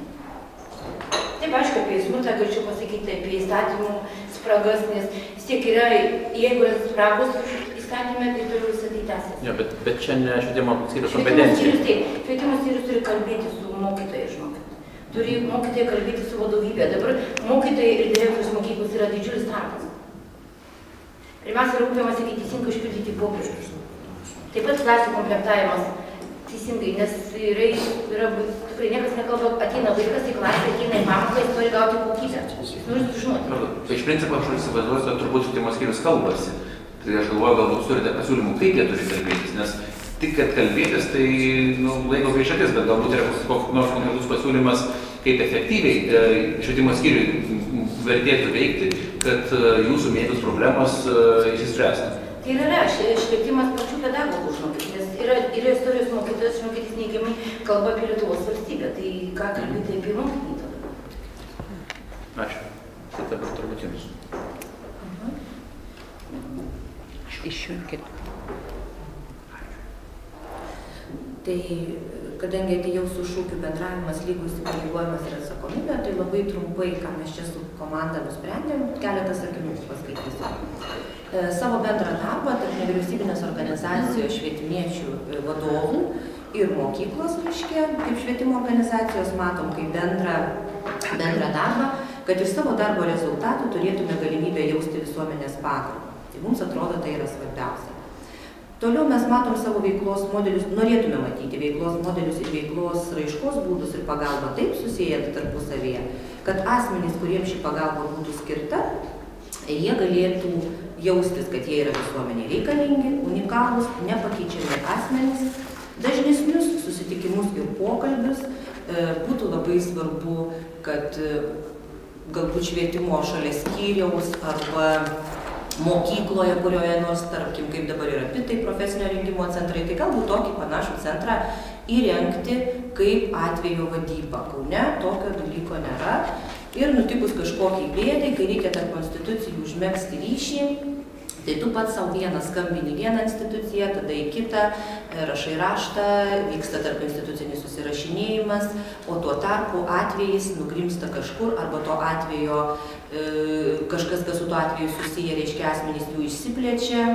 Taip, aišku, apie smurtą galėčiau pasakyti, apie įstatymų spragas, nes vis tiek yra, jeigu yra spragos įstatymė, tai toliau visą tai tęsiasi. Jo, bet čia ne švietimo skyrius kompetencija. Švietimo skyrius turi kalbėti su mokytojais, žinokit. Turi mokytojai kalbėti su vadovybė. Dabar mokytojai ir direktorius mokyklos yra didžiulis tarpas. Pirmiausia, rūpiamasi, kai teisingai išpildyti popierius. Taip pat klasių komplektavimas teisingai, nes yra tikrai niekas nekalba, ateina vaikas į klasę, ateina į pamoką, jis turi gauti kokybę. Jis nori sužinoti. Tai iš principo aš įsivaizduoju, kad turbūt švietimo skyrius kalbasi. Tai aš galvoju, galbūt turite pasiūlymų, kaip jie turi kalbėtis, nes tik kad kalbėtis, tai laiko gaišatis, bet galbūt yra koks nors konkretus pasiūlymas, kaip efektyviai švietimo skyriui vertėtų veikti, kad jūsų minėtos problemos išsispręstų. Tai yra švietimas pačių pedagogų, žinokit, nes yra istorijos mokytojas, žinokit, jis neigiamai kalba apie Lietuvos valstybę, tai ką kalbėti apie mokinį tada? Ačiū. Tai dabar turbūt jums. Išjunkit. Tai kadangi atėjau su šūkiu bendravimas, lygus įpareigojimas ir atsakomybė, tai labai trumpai, ką mes čia su komanda nusprendėm, keletą sakinių paskaitysiu. savo bendrą darbą tarp nevyriausybinės organizacijos švietimiečių vadovų ir mokyklos, reiškia, kaip švietimo organizacijos matom kaip bendrą darbą, kad iš savo darbo rezultatų turėtume galimybę jausti visuomenės pagarbą. Tai mums atrodo, tai yra svarbiausia. Toliau mes matom savo veiklos modelius, norėtume matyti veiklos modelius ir veiklos raiškos būdus ir pagalbą taip susijęs tarpusavėje, kad asmenys, kuriems ši pagalba būtų skirta, jie galėtų jaustis, kad jie yra visuomeniai reikalingi, unikalūs, nepakeičiami asmenys, dažnesnius susitikimus ir pokalbius. Būtų labai svarbu, kad galbūt švietimo šalia skyriaus arba mokykloje, kurioje nors, tarkim, kaip dabar yra PITai, profesinio rengimo centrai, tai galbūt tokį panašų centrą įrengti kaip atvejo vadyba. Kaune tokio dalyko nėra. Ir nutikus kažkokiai bėdai, kai reikia tarp institucijų užmegzti ryšį, tai tu pats savo vienas skambini vieną instituciją, tada į kitą, rašai raštą, vyksta tarp institucinis susirašinėjimas, o tuo tarpu atvejis nugrimsta kažkur, arba to atvejo kažkas, kas su tuo atveju susiję, reiškia asmenys jų išsiplečia,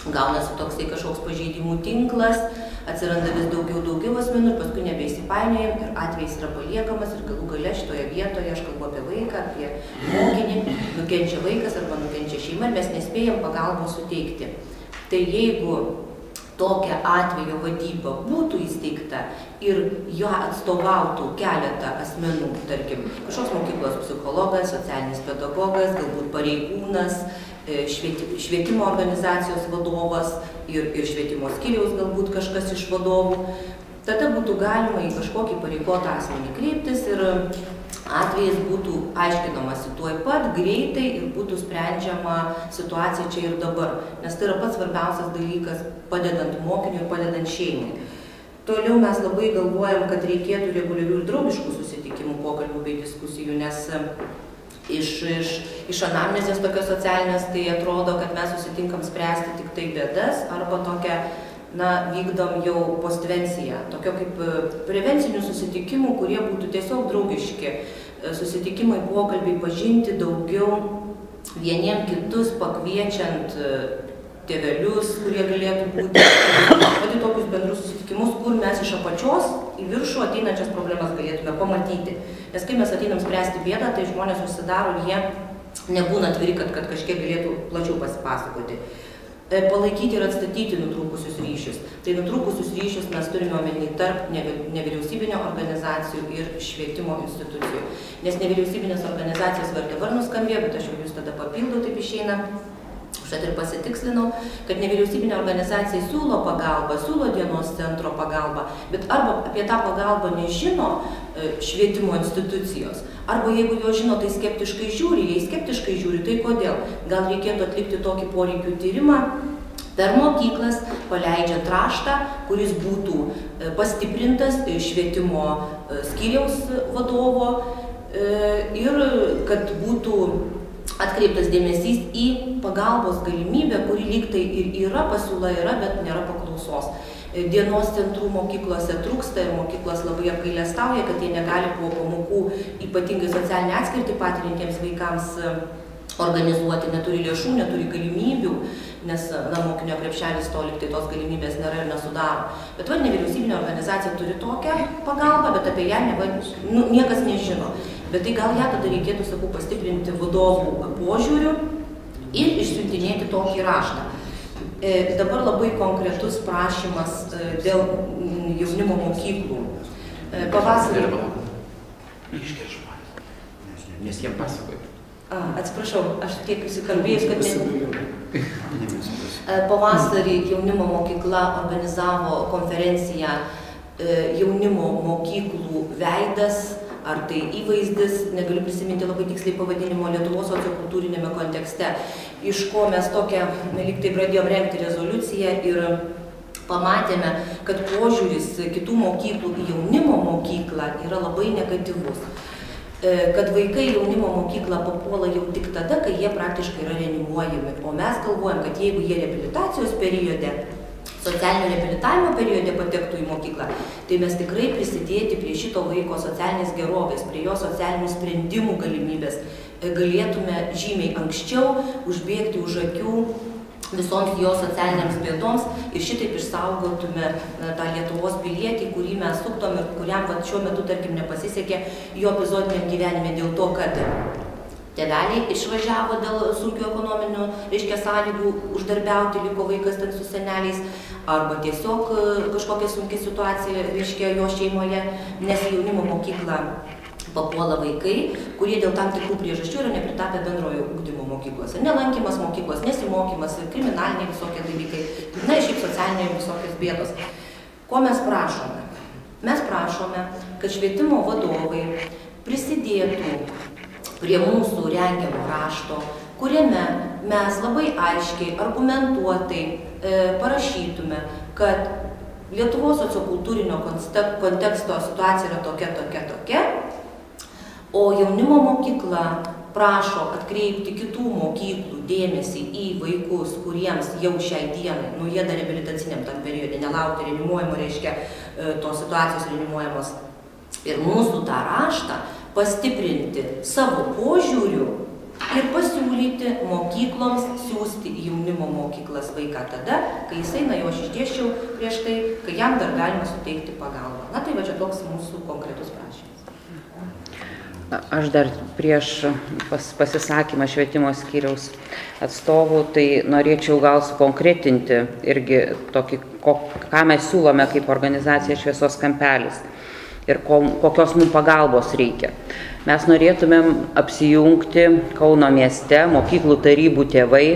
gaunasi toksai kažkoks pažeidimų tinklas, atsiranda vis daugiau asmenų ir paskui nebeįsipainiojam ir atvejis yra paliekamas ir galų gale šitoje vietoje, aš kalbu apie vaiką, apie mokinį, nukenčia vaikas arba nukenčia šeima ir mes nespėjam pagalbos suteikti. Tai jeigu tokia atvejo vadyba būtų įsteigta ir jo atstovautų keletą asmenų, tarkim, kažkoks mokyklos psichologas, socialinis pedagogas, galbūt pareigūnas, švietimo organizacijos vadovas ir švietimo skyriaus galbūt kažkas iš vadovų, tada būtų galima į kažkokį pareigotą asmenį kreiptis ir atvejis būtų aiškinamasi tuoj pat, greitai ir būtų sprendžiama situacija čia ir dabar. Nes tai yra pats svarbiausias dalykas padedant mokiniui ir padedant šeimai. Toliau mes labai galvojam, kad reikėtų reguliarių ir draugiškų susitikimų, pokalbių bei diskusijų, nes iš anamnezės tokios socialinės tai atrodo, kad mes susitinkam spręsti tik tai bėdas arba tokią, vykdom jau postvenciją, tokio kaip prevencinių susitikimų, kurie būtų tiesiog draugiški. Susitikimai, pokalbiai, pažinti daugiau vieniem kitus, pakviečiant tėvelius, kurie galėtų būti, pati tokius bendrus susitikimus, kur mes iš apačios į viršų ateinančias problemas galėtume pamatyti. Nes kai mes ateinam spręsti bėdą, tai žmonės susidaro ir jie nebūna atviri, kad kažkiek galėtų plačiau pasipasakoti. Palaikyti ir atstatyti nutrūkusius ryšius. Tai nutrūkusius ryšius mes turime omeny tarp nevyriausybinio organizacijų ir švietimo institucijų. Nes nevyriausybinės organizacijos var dabar nuskambėjo, bet aš jau jūs tada papildau, taip išeina. Užtat ir pasitikslinau, kad nevyriausybinė organizacija siūlo pagalbą, siūlo dienos centro pagalbą, bet arba apie tą pagalbą nežino švietimo institucijos, arba jeigu jo žino, tai skeptiškai žiūri, jei skeptiškai žiūri, tai kodėl? Gal reikėtų atlikti tokį poreikių tyrimą per mokyklas, paleidžiant raštą, kuris būtų pastiprintas švietimo skyriaus vadovo ir kad būtų atkreiptas dėmesys į pagalbos galimybę, kuri lyg tai ir yra, pasiūla yra, bet nėra paklausos. Dienos centrų mokyklose trūksta ir mokyklos labai apgailestauja, kad jie negali po pamokų ypatingai socialinę atskirtį patirintiems vaikams organizuoti, neturi lėšų, neturi galimybių, nes mokinio krepšelis to lyg tai tos galimybės nėra ir nesudaro. Bet nevyriausybinė organizacija turi tokią pagalbą, bet apie ją niekas nežino. Bet tai gal ją tada reikėtų, sakau, pastiprinti vadovų požiūrių ir išsiuntinėti tokį raštą. Dabar labai konkretus prašymas dėl jaunimo mokyklų. Pavasarį... Nes jiem pasakoju. Atsiprašau, aš tiek įsikalbėjus, kad pavasarį jaunimo mokykla organizavo konferenciją jaunimo mokyklų veidas, ar tai įvaizdis, negaliu prisiminti labai tiksliai pavadinimo Lietuvos sociokultūrinėme kontekste, iš ko mes tokią, lyg tai pradėjom rengti rezoliuciją ir pamatėme, kad požiūris kitų mokyklų į jaunimo mokyklą yra labai negatyvus. Kad vaikai jaunimo mokyklą papuola jau tik tada, kai jie praktiškai yra reanimuojami. O mes galvojam, kad jeigu jie reabilitacijos periode, socialinio reabilitavimo periode patektų į mokyklą, tai mes tikrai prisidėti prie šito vaiko socialinės gerovės, prie jo socialinių sprendimų galimybės galėtume žymiai anksčiau užbėgti už akių visoms jo socialinėms bėdoms ir šitaip išsaugotume tą Lietuvos pilietį, kurį mes suktom ir kuriam šiuo metu, tarkim, nepasisekė jo epizodiniam gyvenime dėl to, kad tėveliai išvažiavo dėl sunkių ekonominių, sąlygų uždarbiauti, liko vaikas ten su seneliais, arba tiesiog kažkokia sunkia situacija reiškia jo šeimoje, nes į jaunimo mokyklą papuola vaikai, kurie dėl tam tikrų priežasčių yra nepritapę bendrojo ugdymo mokyklose. Nelankymas mokyklos, nesimokymas, kriminaliniai visokie dalykai, na, šiaip socialiniai visokios bėdos. Ko mes prašome? Mes prašome, kad švietimo vadovai prisidėtų prie mūsų rengiamo rašto, kuriame mes labai aiškiai, argumentuotai parašytume, kad Lietuvos sociokultūrinio konteksto situacija yra tokia, o jaunimo mokykla prašo atkreipti kitų mokyklų dėmesį į vaikus, kuriems jau šiai dienai, jie dar reabilitaciniam tam periode, nelaukti reanimuojimo, reiškia tos situacijos reanimuojamos. Ir mūsų tą raštą pastiprinti savo požiūriu ir pasiūlyti mokykloms siūsti į jaunimo mokyklas vaiką tada, kai jisai, jau aš išdėsčiau prieš tai, kai jam dar galima suteikti pagalbą. Na tai va čia toks mūsų konkretus prašymas. Aš dar prieš pasisakymą švietimo skyriaus atstovų, tai norėčiau gal sukonkretinti irgi tokį, ką mes siūlome kaip organizacija Šviesos kampelis ir kokios mums pagalbos reikia. Mes norėtumėm apsijungti Kauno mieste mokyklų tarybų tėvai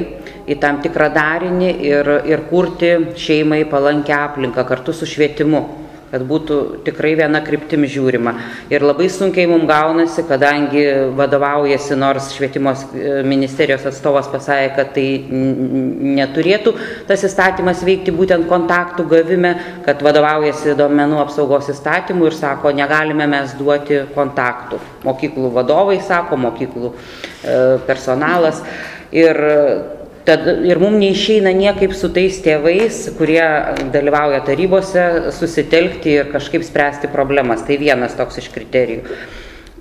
į tam tikrą darinį ir kurti šeimai palankę aplinką kartu su švietimu, kad būtų tikrai viena kryptim žiūrima. Ir labai sunkiai mums gaunasi, kadangi vadovaujasi, nors švietimo ministerijos atstovas pasakė, kad tai neturėtų tas įstatymas veikti būtent kontaktų gavime, kad vadovaujasi duomenų apsaugos įstatymu ir sako, negalime mes duoti kontaktų. Mokyklų vadovai sako, mokyklų personalas. Ir mums neišeina niekaip su tais tėvais, kurie dalyvauja tarybose, susitelkti ir kažkaip spręsti problemas. Tai vienas toks iš kriterijų.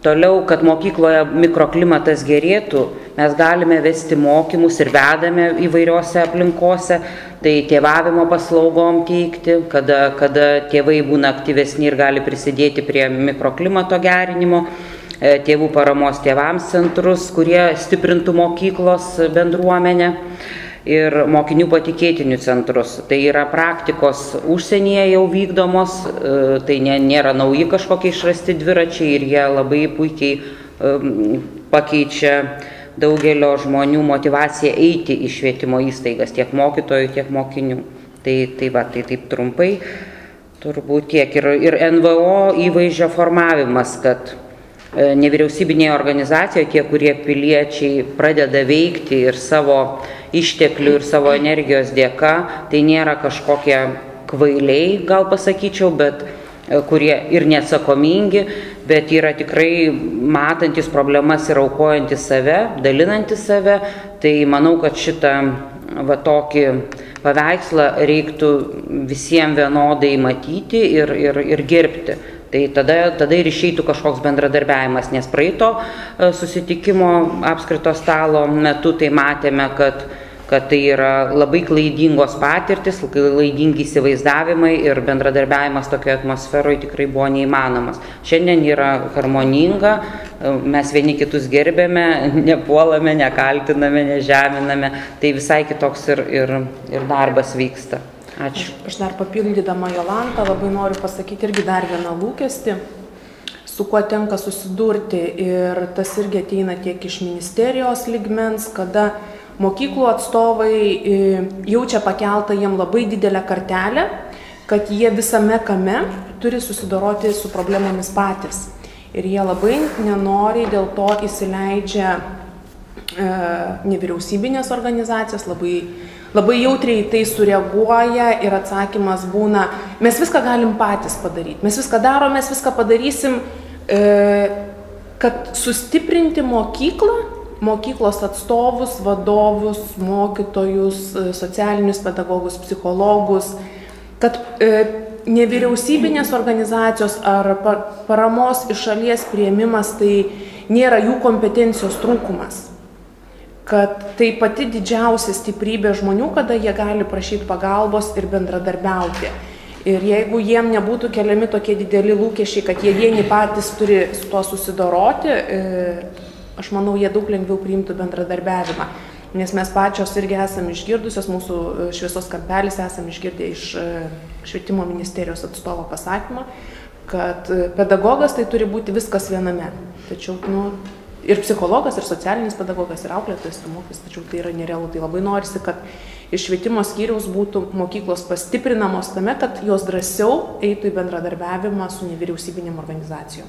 Toliau, kad mokykloje mikroklimatas gerėtų, mes galime vesti mokymus ir vedame įvairiose aplinkose, tai tėvavimo paslaugom teikti, kada tėvai būna aktyvesni ir gali prisidėti prie mikroklimato gerinimo, tėvų paramos tėvams centrus, kurie stiprintų mokyklos bendruomenę ir mokinių patikėtinių centrus. Tai yra praktikos užsienyje jau vykdomos, tai nėra nauji kažkokie išrasti dviračiai ir jie labai puikiai pakeičia daugelio žmonių motyvaciją eiti į švietimo įstaigas, tiek mokytojų, tiek mokinių. Tai taip trumpai turbūt tiek. Ir NVO įvaizdžio formavimas, kad nevyriausybinėje organizacijoje tie, kurie piliečiai pradeda veikti ir savo išteklių ir savo energijos dėka, tai nėra kažkokie kvailiai, gal pasakyčiau, bet kurie ir neatsakomingi, bet yra tikrai matantis problemas ir aukojantis save, dalinantis save. Tai manau, kad šitą tokį paveikslą reiktų visiems vienodai matyti ir gerbti. Tai tada ir išeitų kažkoks bendradarbiavimas, nes praeito susitikimo apskrito stalo metu tai matėme, kad tai yra labai klaidingos patirtis, klaidingi įsivaizdavimai ir bendradarbiavimas tokioje atmosferoje tikrai buvo neįmanomas. Šiandien yra harmoninga, mes vieni kitus gerbėme, nepuolame, nekaltiname, nežeminame, tai visai kitoks ir darbas vyksta. Ačiū. Aš dar papildydama Jolantą labai noriu pasakyti irgi dar vieną lūkestį, su kuo tenka susidurti, ir tas irgi ateina tiek iš ministerijos lygmens, kada mokyklų atstovai jaučia pakeltą jiem labai didelę kartelę, kad jie visame kame turi susidoroti su problemomis patys. Ir jie labai nenoriai dėl to įsileidžia nevyriausybinės organizacijas, labai jautriai tai sureaguoja ir atsakymas būna, mes viską galim patys padaryti, mes viską darom, mes viską padarysim, kad sustiprinti mokyklą, mokyklos atstovus, vadovus, mokytojus, socialinius pedagogus, psichologus, kad nevyriausybinės organizacijos ar paramos iš šalies priėmimas tai nėra jų kompetencijos trūkumas. Kad tai pati didžiausia stiprybė žmonių, kada jie gali prašyti pagalbos ir bendradarbiauti. Ir jeigu jiem nebūtų keliami tokie dideli lūkesčiai, kad jie vieni patys turi su to susidoroti, aš manau, jie daug lengviau priimtų bendradarbiavimą. Nes mes pačios irgi esame išgirdusios, mūsų šviesos kampelis esame išgirdę iš švietimo ministerijos atstovo pasakymą, kad pedagogas tai turi būti viskas viename. Tačiau, ir psichologas, ir socialinis pedagogas, ir auklėtojas, ir mokytojas, tačiau tai yra nerealu. Tai labai norisi, kad iš švietimo skyriaus būtų mokyklos pastiprinamos tame, kad jos drąsiau eitų į bendradarbiavimą su nevyriausybinėm organizacijom.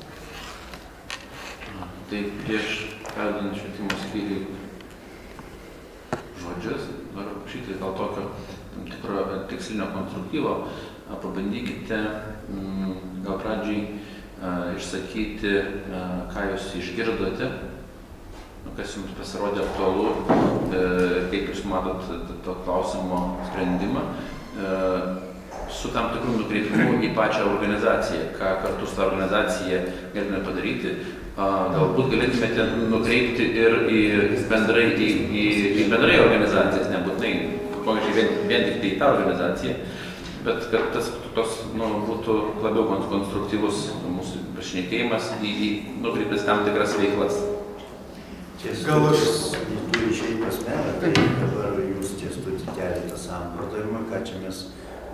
Tai prieš perdant švietimo skyriui žodžius, noriu prašyti gal tokio tam tikro tikslinio konstruktyvo, pabandykite gal pradžiai išsakyti, ką jūs išgirdote, kas jums pasirodė aktualu, kaip jūs matot to klausimo sprendimą, su tam tikrų nukreipimu į pačią organizaciją, ką kartu su tą organizaciją galime padaryti. Galbūt galėtumėte nukreipti ir į bendrai organizacijas, nebūtinai vien tik tai į tą organizaciją, bet kad tas būtų labiau konstruktyvus mūsų pašnekėjimas į nukreiptas tam tikras veiklas. Gal aš turiu išeiti pas merą, tai dabar jūs Kęstuti keletą samprotavimą, ką čia mes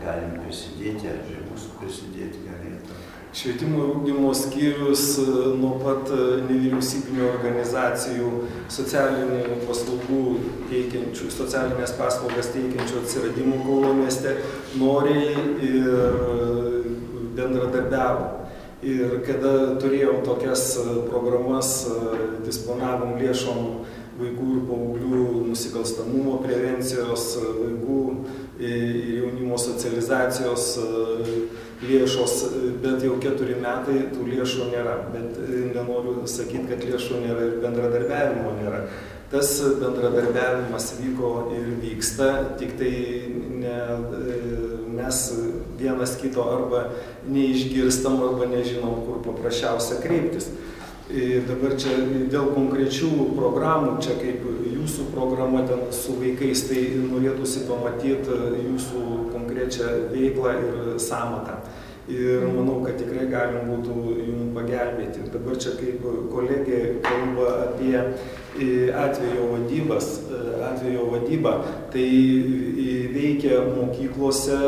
galim prisidėti, ar prie mūsų prisidėti galėtų. Švietimo ir ugdymo skyrius nuo pat nevyriausybinių organizacijų socialinių paslaugų teikiančių, socialinės paslaugas teikiančių atsiradimų Kauno mieste noriai ir bendradarbiavo. Ir kada turėjom tokias programas, disponavom lėšom vaikų ir paauglių nusikalstamumo prevencijos, vaikų ir jaunimo socializacijos lėšos, bet jau 4 metai tų lėšų nėra. Bet nenoriu sakyti, kad lėšų nėra ir bendradarbiavimo nėra. Tas bendradarbiavimas vyko ir vyksta, tik tai mes vienas kito arba neišgirstam, arba nežinom, kur paprasčiausia kreiptis. Dabar čia dėl konkrečių programų, čia kaip jūsų programa ten su vaikais, tai norėtųsi pamatyti jūsų konkrečią veiklą ir samatą. Ir manau, kad tikrai galim būtų jums pagelbėti. Dabar čia kaip kolegė kalba apie atvejo vadybą, tai veikia mokyklose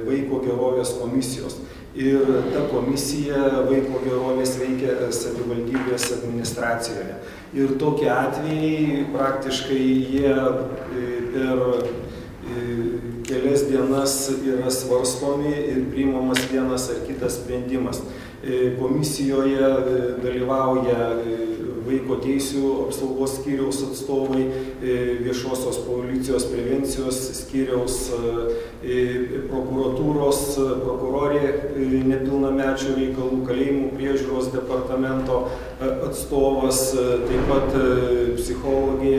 vaiko gerovės komisijos. Ir ta komisija vaiko gerovės veikia savivaldybės administracijoje. Ir tokie atvejai praktiškai jie per kelias dienas yra svarstomi ir priimamas vienas ar kitas sprendimas. Komisijoje dalyvauja vaiko teisių apsaugos skyriaus atstovai, viešosios policijos prevencijos skyriaus, prokuratūros, prokurorė nepilnamečių reikalų, kalėjimų priežiūros departamento atstovas, taip pat psichologė,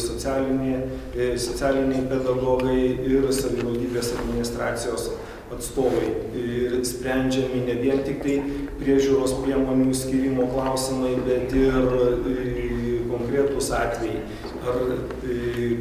socialiniai pedagogai ir savivaldybės administracijos atstovai. Ir sprendžiami ne vien tik tai priežiūros priemonių skyrimo klausimai, bet ir konkretus atvejai, ar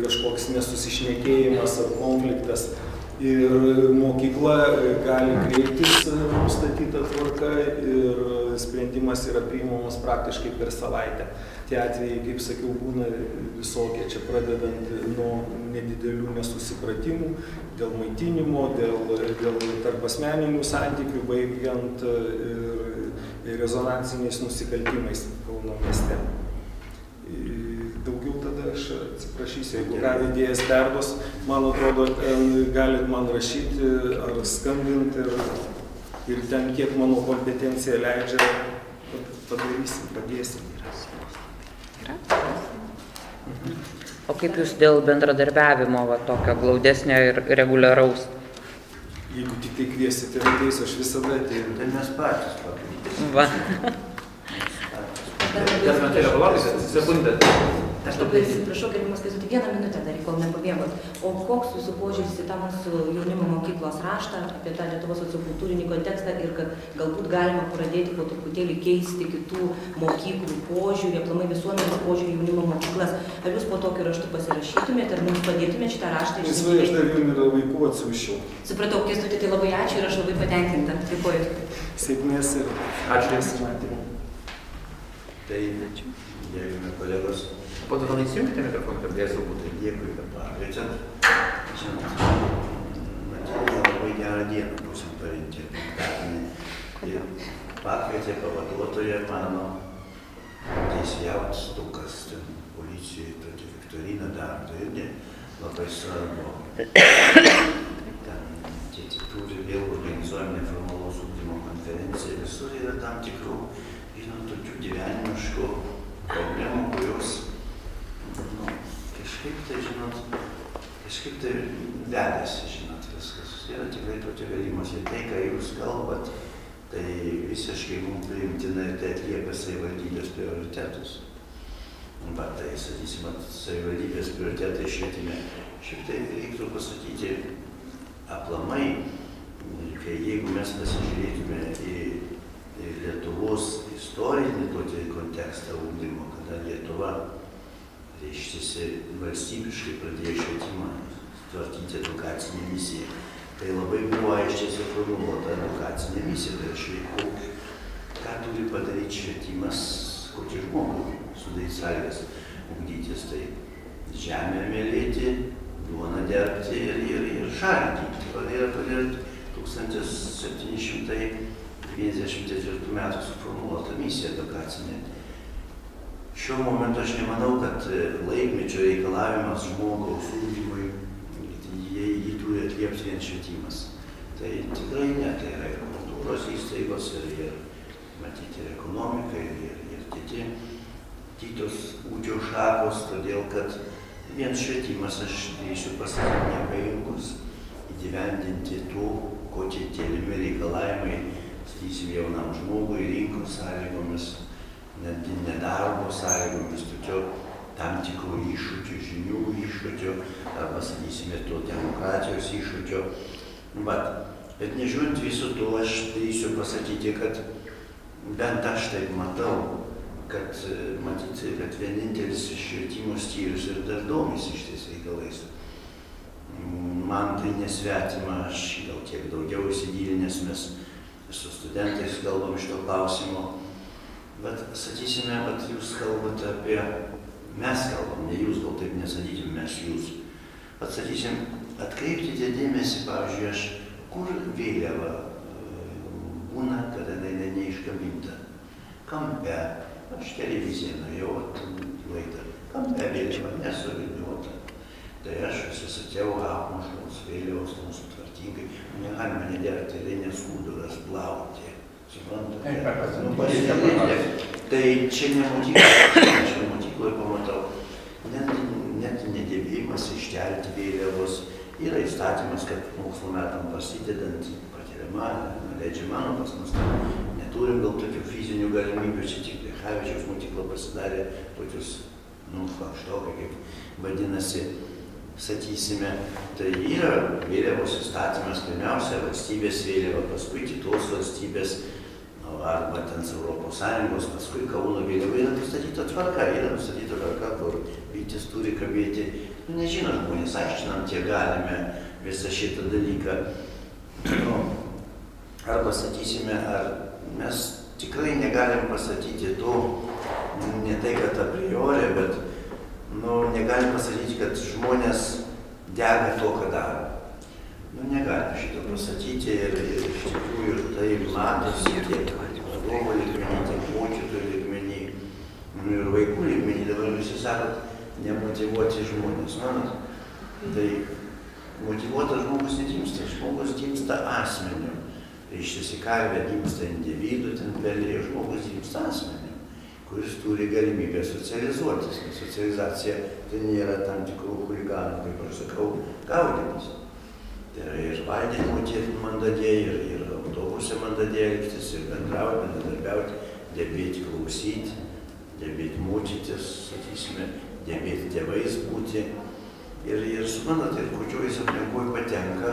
kažkoks nesusišnekėjimas ar konfliktas. Ir mokykla gali kreiptis nustatytą tvarką ir sprendimas yra priimamas praktiškai per savaitę. Tie atvejai, kaip sakiau, būna visokie, čia pradedant nuo nedidelių nesusipratimų, dėl maitinimo, dėl tarpasmeninių santykių, baigiant rezonansiniais nusikaltimais Kauno mieste. Daugiau tada aš atsiprašysiu, jeigu ką idėjas perduos, man atrodo, galit man rašyti ar skambinti ir ten, kiek mano kompetencija leidžia, padarysim, padėsim. O kaip jūs dėl bendradarbiavimo tokio glaudesnio ir reguliaraus? Jeigu tik tai kviesit ir ateisiu, aš visada ateinu. Tai mes patys pakviesime. Va. Gerbiamas, palaukite, sekundę. Aš labai atsiprašau, gerbiamas Kęstuti, vieną minutę dar, kol nepabėgot. O koks jūsų požiūris į tą mūsų jaunimo mokyklos raštą, apie tą Lietuvos sociokultūrinį kontekstą ir kad galbūt galima pradėti po truputėlį keisti kitų mokyklų požiūrį, aplamai visuomenės požiūrį jaunimo mokyklas. Ar jūs po tokiu raštu pasirašytumėte, ar mums padėtumėte šitą raštą išsiųsti? Aš dar jums yra vaikų atsiųsčiau. Supratau, Kęstuti, tai labai ačiū ir aš labai patenkinta. Dėkuoju. Sėkmės ir ačiū. Tai, gerbimi kolegos, po to gal įsijungti mikrofoną, kad galėsiu būti. Dėkui, kad pakviečiat. Žinot, matyti labai gerą dieną būsim parinkti penktadienį. Ir pakvietė pavaduotoją mano teisėjaut stukas, ten policijai tokį viktoriną daro, tai irgi labai svarbu. Ten turi vėl organizuojami neformalaus ugdymo konferencija, visur yra tam tikrų, žinot, tokių gyvenimiškų problemų, kurios kažkaip tai, žinot, kažkaip tai vedasi, žinot, viskas. Yra tikrai tokie vėlimas ir tai, ką jūs kalbat, tai visiškai mums priimtina ir tai atliepia savivaldybės prioritetus. Va, tai, sakysim, savivaldybės prioritetai švietime. Šiaip tai reiktų pasakyti aplamai, kai jeigu mes pasižiūrėtume į Lietuvos istorinį tokį kontekstą ugdymo, kada Lietuva reiškiasi valstybiškai pradėjo švietimą tvarkyti edukacinę misiją. Tai labai buvo aiškiai suformuluota edukacinė misija, tai šveikų, ką turi padaryti švietimas, kokį žmogų sudaryti sąlygas ugdytis, tai žemę mylėti, duoną gerbti ir šalinti. Todėl 1794 metų suformuoluota misija edukacinė. Šiuo momentu aš nemanau, kad laikmečio reikalavimas žmogaus ugdymui, jį turi atliepti vien švietimas. Tai tikrai ne, tai yra ir kultūros įstaigos, ir matyti ir ekonomika, ir kitos ūkio šakos, todėl kad vien švietimas, aš drįsiu pasakyti, nepajėgus įgyvendinti tų, kokie keliami reikalavimai, sakysim, jaunam žmogui, rinkos sąlygomis, netgi nedarbo sąlygomis, tokio tam tikrų iššūkių, žinių iššūkių, arba, sakysime, to demokratijos iššūkių. Bet nežiūrint visų to, aš drįsiu pasakyti, kad bent aš taip matau, kad matyti, kad vienintelis švietimo skyrius ir dar domisi šitais reikalais. Man tai nesvetima, aš gal kiek daugiau įsigilinęs, mes su studentais kalbam šito klausimo. Bet, sakysime, jūs kalbate apie, mes kalbam, ne jūs, gal taip nesakykim, mes jūs. Bet, sakysim, atkreipkite dėmesį, pavyzdžiui, kur vėliava būna, kada jinai neiškabinta. Kampe, aš televiziją nuėjau laidą, kampe vėliava nesuvilniuota. Tai aš susisakiau apmušaus vėliavos mūsų tvartingai, negalima nedėti, tai neskuduras plauti. Suprantate? Tai čia ne mokykloje, čia mokykloje pamatau, net nedėvėjimas iškelti vėliavos. Yra įstatymas, kad mokslo metam prasidedant patiriama, leidžiama, pas mus neturim gal tokių fizinių galimybių, čia tik Plechavičiaus mokykla pasidarė tokius, flagštokai, kaip vadinasi, sakysime, tai yra vėliavos įstatymas, pirmiausia valstybės vėliava, paskui kitos valstybės, arba ten Europos Sąjungos, paskui Kauno vėliava, yra nustatyta tvarka, kur vytis turi kabėti. Nežino žmonės, aiškinam, kiek galime visą šitą dalyką. Arba sakysime, ar mes tikrai negalim pasakyti to, ne tai, kad a priori, bet negalim pasakyti, kad žmonės dega to, ką daro. Negalim šito pasakyti ir iš tikrųjų tai matosi tiek vadovo lygmenį, tiek mokytojų lygmenį, ir vaikų lygmenį. Dabar visi sakot, nemotyvuoti žmonės. Tai motyvuotas žmogus negimsta, žmogus gimsta asmeniu. Reiškiasi karvė gimsta individų, ten pelė, žmogus gimsta asmeniu, kuris turi galimybę socializuotis. Socializacija tai nėra tam tikrų chuliganų, kaip aš sakau, gaudymas. Tai yra ir valgyti mokėti mandagiai, ir autobuse mandagiai elgtis, ir bendrauti, bendradarbiauti, debėti, klausyti. gebėti mokytis, sakysime, gebėti tėvais būti. Ir suprantat, ir kokioj jis aplinkoj patenka,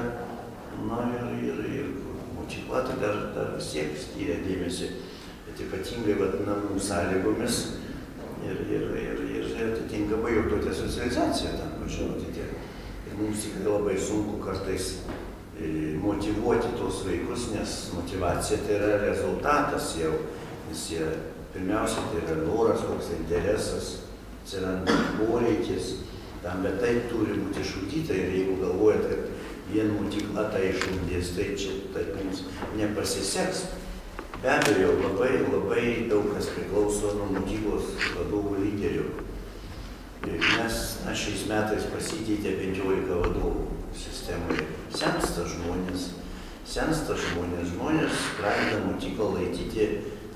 na ir mokykla tai dar vis tiek skyrė dėmesį, bet ypatingai namų sąlygomis ir atitinkamai jau tokia socializacija tam, žinote, ir mums tikrai labai sunku kartais motyvuoti tos vaikus, nes motyvacija tai yra rezultatas jau, nes jie pirmiausia tai yra noras, koks interesas, atsiranda poreikis, tam, bet tai turi būti išugdyta ir jeigu galvojat, kad vien mokykla tai išugdys, tai čia taip mums nepasiseks. Be abejo, labai daug kas priklauso nuo mokyklos vadovų lyderių. Mes šiais metais pasikeitė 15 vadovų sistemoje. Sensta žmonės, pradeda mokyklą laikyti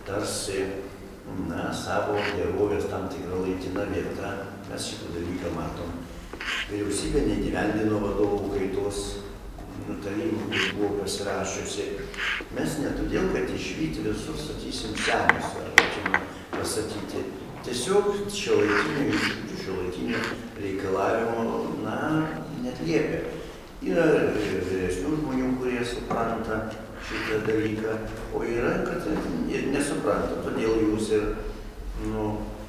tarsi savo gerovės tam tikrą laikiną vietą. Mes šitą dalyką matom. Vyriausybė neįgyvendino vadovų kaitos nutarimų, kur buvo pasirašiusi. Mes ne todėl, kad išvyti visus, sakysim, senus, arba čia pasakyti. Tiesiog šiuolaikinių iššūkių, šiuolaikinių reikalavimų, netliepia. Yra vyresnių žmonių, kurie supranta šitą dalyką, o yra, kad ir nesupranta. Todėl jūs ir,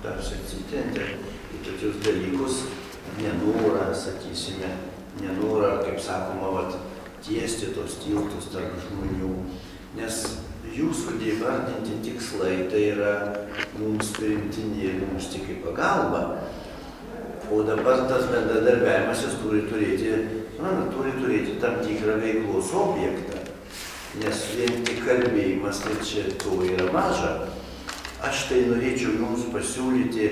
tarsi atsitentė į tokius dalykus, nenorą, sakysime, nenorą, kaip sakoma, tiesti tos tiltus tarp žmonių, nes jūsų įvardinti tikslai tai yra mums priimtini ir mums tik į pagalbą, o dabar tas bendradarbiavimas jis turi turėti tam tikrą veiklos objektą, nes vien tik kalbėjimas, tai čia to yra maža. Aš tai norėčiau jums pasiūlyti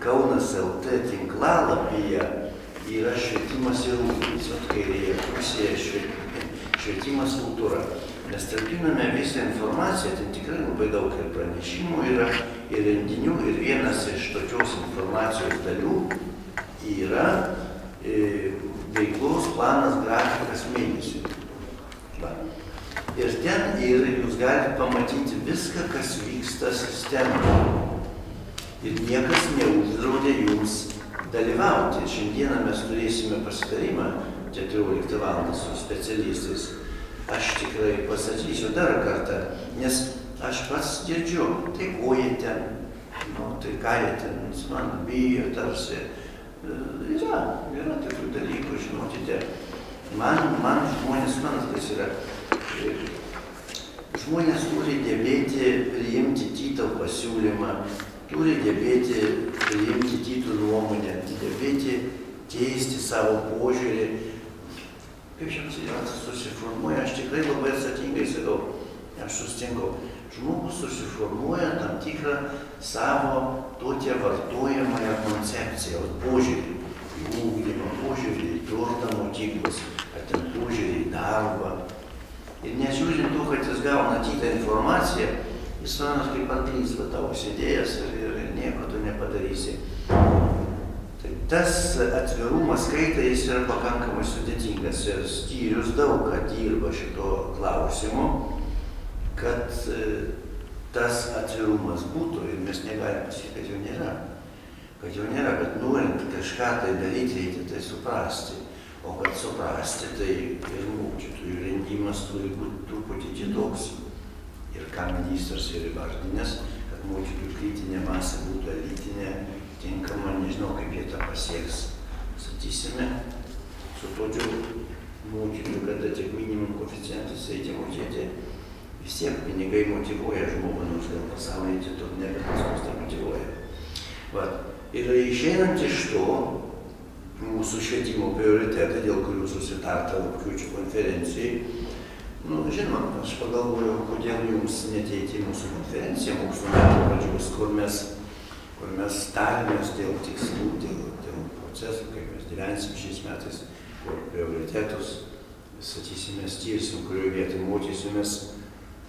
Kaunas LT tinklalapyje yra švietimas ir ūkis, kairėje pusėje švietimas kultūra. Mes talpiname visą informaciją, ten tikrai labai daug ir pranešimų yra, ir renginių, ir vienas iš tokios informacijos dalių yra veiklos planas grafikas mėnesiui. Ir ten jūs galite pamatyti viską, kas vyksta sistemoje. Ir niekas neuždraudė jums dalyvauti. Šiandieną mes turėsime pasitarimą 14 valandą su specialistais. Aš tikrai pasakysiu dar kartą, nes aš pats girdžiu, tai ko jie ten, tai ką jie ten, man bijo tarsi. Yra tokių dalykų, žinokite. Man žmonės, kas yra, žmonės turi gebėti priimti kito pasiūlymą, turi gebėti priimti kito nuomonę, gebėti keisti savo požiūrį. Kaip šiams susiformuoja, aš tikrai labai atsakingai sakau, aš sustinku, žmogus susiformuoja tam tikrą savo tokią vartojamąją koncepciją, požiūrį į ugdymą, požiūrį į turtą mokyklos, ar ten požiūrį į darbą. Ir nežiūrint to, kad jis gauna kitą informaciją, jis manas kaip arklys, tavo sėdėjęs ir nieko tu nepadarysi. Tai tas atvirumas skaitai jis yra pakankamai sudėtingas ir skyrius daug ką dirba šito klausimu, kad tas atvirumas būtų ir mes negalim pasakyti, kad jo nėra. Kad jo nėra, bet norint kažką tai daryti, reikia tai suprasti. O kad suprasti, tai ir mokytojų rengimas turi būti truputį kitoks. Ir ką ministras yra įvardinęs, kad mokytojų kritinė masė būtų elitinė, tinkama, nežinau, kaip jie tą pasieks. Sakysime, su tokiu mokytojų, kada tik minimum koeficientus reikia mokėti, vis tiek pinigai motyvuoja žmogų, nors gal pasaulyje tai to nebetasos tai motyvuoja. Ir išeinant iš to, mūsų švietimo prioritetai, dėl kurių susitarta rugpjūčio konferencijai, žinoma, aš pagalvojau, kodėl jums neteikti mūsų konferenciją mokslo metų pradžios, kur mes tarėmės dėl tikslų, dėl procesų, kaip mes gyvensim šiais metais, kur prioritetus, sakysime, skirsim, kurioje vietoje mokysimės.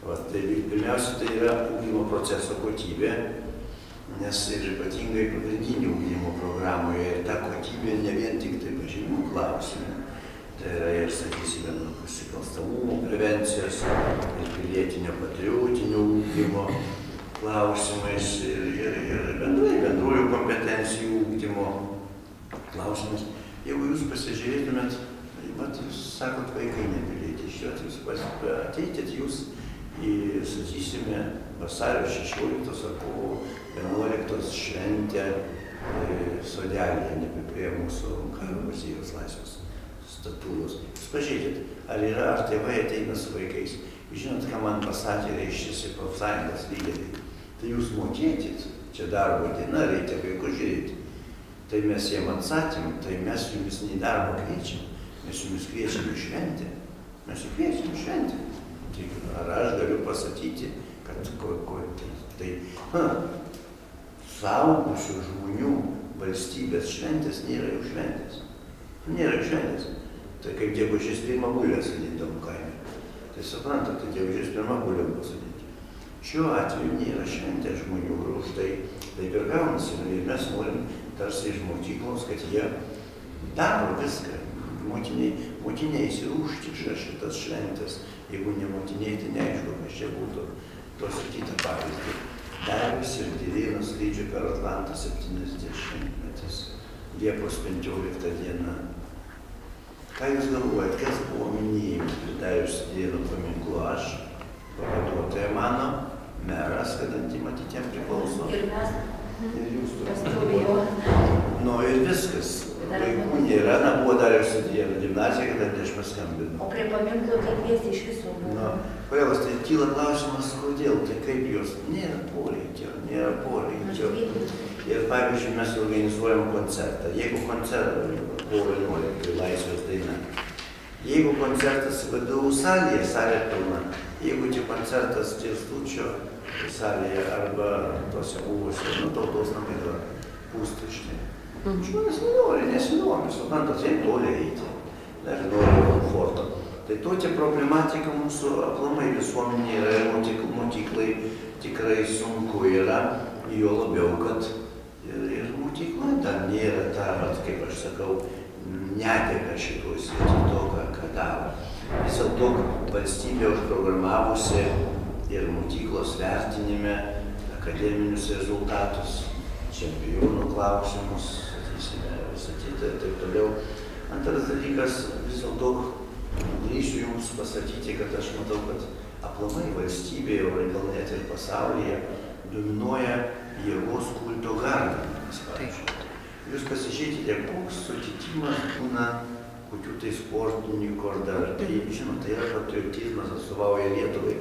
Tai pirmiausia, tai yra ugdymo proceso kokybė, nes ir ypatingai pagrindinio ugdymo programoje ir ta kokybė ne vien tik tai pažymių klausimai. Tai yra ir, sakysime, nusikalstamumo prevencijos, ir pilietinio patriotinio ugdymo, klausimais ir bendrųjų kompetencijų ugdymo klausimais. Jeigu jūs pasižiūrėtumėt, mat, jūs sakot, vaikai nepilietiški, jūs ateitit jūs į, sakysime, vasario 16 ar kovo 11 šventę Sodelėje, prie mūsų Karo muziejaus Laisvės statūros. Jūs pažiūrėkit, ar tėvai ateina su vaikais. Žinot, ką man pasakė, reiščiasi profsąjungos lyderiai. Tai jūs mokėtit, čia darbo diena, reikia vaikų žiūrėti. Tai mes jiem atsakėm, tai mes jumis ne darbo kviečiam, mes jumis kviečiam į šventę. Mes jų kviečiam į šventę. Ar aš galiu pasakyti, kad suaugusių žmonių valstybės šventės nėra jau šventės. Nėra šventės. Tai kaip gegužės 1 bulvę sodindavom kaime. Tai suprantate, gegužės 1 bulvę buvo sodinti. Šiuo atveju nėra šventė žmonių ir už tai taip ir gaunasi. Ir mes norim tarsi iš mokyklos, kad jie daro viską. Mokiniai įsirūštiša šitas šventės. Jeigu ne mokiniai, tai neaišku, kas čia būtų. Tos ir kitą pavyzdį. Darius ir Girėno skrydžio per Atlantą 70-metis, Liepos 15 diena. Ką jūs galvojat, kas buvo minėjimas prie Darius ir Girėno paminklo? Aš, pavaduotoja mano, meras, kadangi matyti jam priklauso. Ir mes. Ir jūs turite. Nu ir viskas. Vaikų nėra, buvo Darius ir Girėno gimnazija, kadangi aš paskambinu. O prie paminklo tai kviesti iš viso buvo. Kodėl, tai kyla klausimas, kodėl, tai kaip jos nėra poreikio. Ir pavyzdžiui, mes organizuojam koncertą. Jeigu koncertą, kovo 11 Laisvės daina, jeigu koncertas VDU salėje, salė pilna, jeigu čia koncertas Tirstučio salėje arba tose buvusio, tautos namai yra pustuštė. Žmonės nesinori, suprantat, jie toli eiti, dar nori komforto. Tai tokia problematika mūsų aplamai visuomenė yra ir mokyklai tikrai sunku yra, jo labiau, kad ir mokykla dar nėra ta, kaip aš sakau, neteka šitoj srity to, ką daro. Vis dėlto valstybė užprogramavusi ir mokyklos vertinime akademinius rezultatus, čempionų klausimus, sakysime, visą kitą ir taip toliau. Antras dalykas, vis dėlto grįšiu jums pasakyti, kad aš matau, kad aplamai valstybėje, o gal net ir pasaulyje, dominuoja jėgos kulto garbinimas. Jūs pasižiūrėkite, koks sutikimas būna kokių tai sportininkų ar dar. Tai, žinot, tai yra patriotizmas, atstovauja Lietuvai,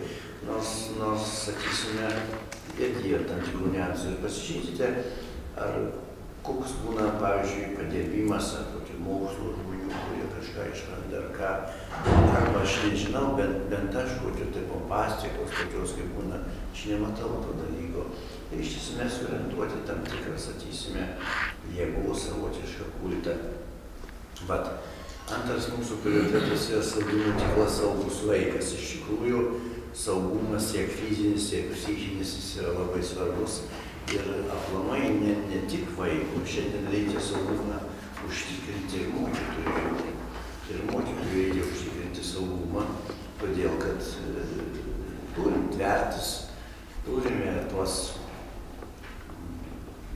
nors sakysime, irgi yra tam tikrų niuansų. Pasižiūrėkite, ar koks būna, pavyzdžiui, padirbimas ar kokių mokslo žmonių, kurie kažką išranda ar ką. Arba aš nežinau, bent aš kokių tai pompastikos, tokios kaip būna, aš nematau to dalyko. Ir iš esmės orientuoti tam tikrą, sakysime, jėgos savotišką kultą. Vat, antras mūsų prioritetas yra saugi mokykla, saugus vaikas. Iš tikrųjų, saugumas tiek fizinis, tiek psichinis jis yra labai svarbus. Ir aplamai ne tik vaikų, šiandien reikia saugumą užtikrinti ir mokytojų. Ir mokytojų reikia užtikrinti saugumą, todėl kad turim tvertis, turime tuos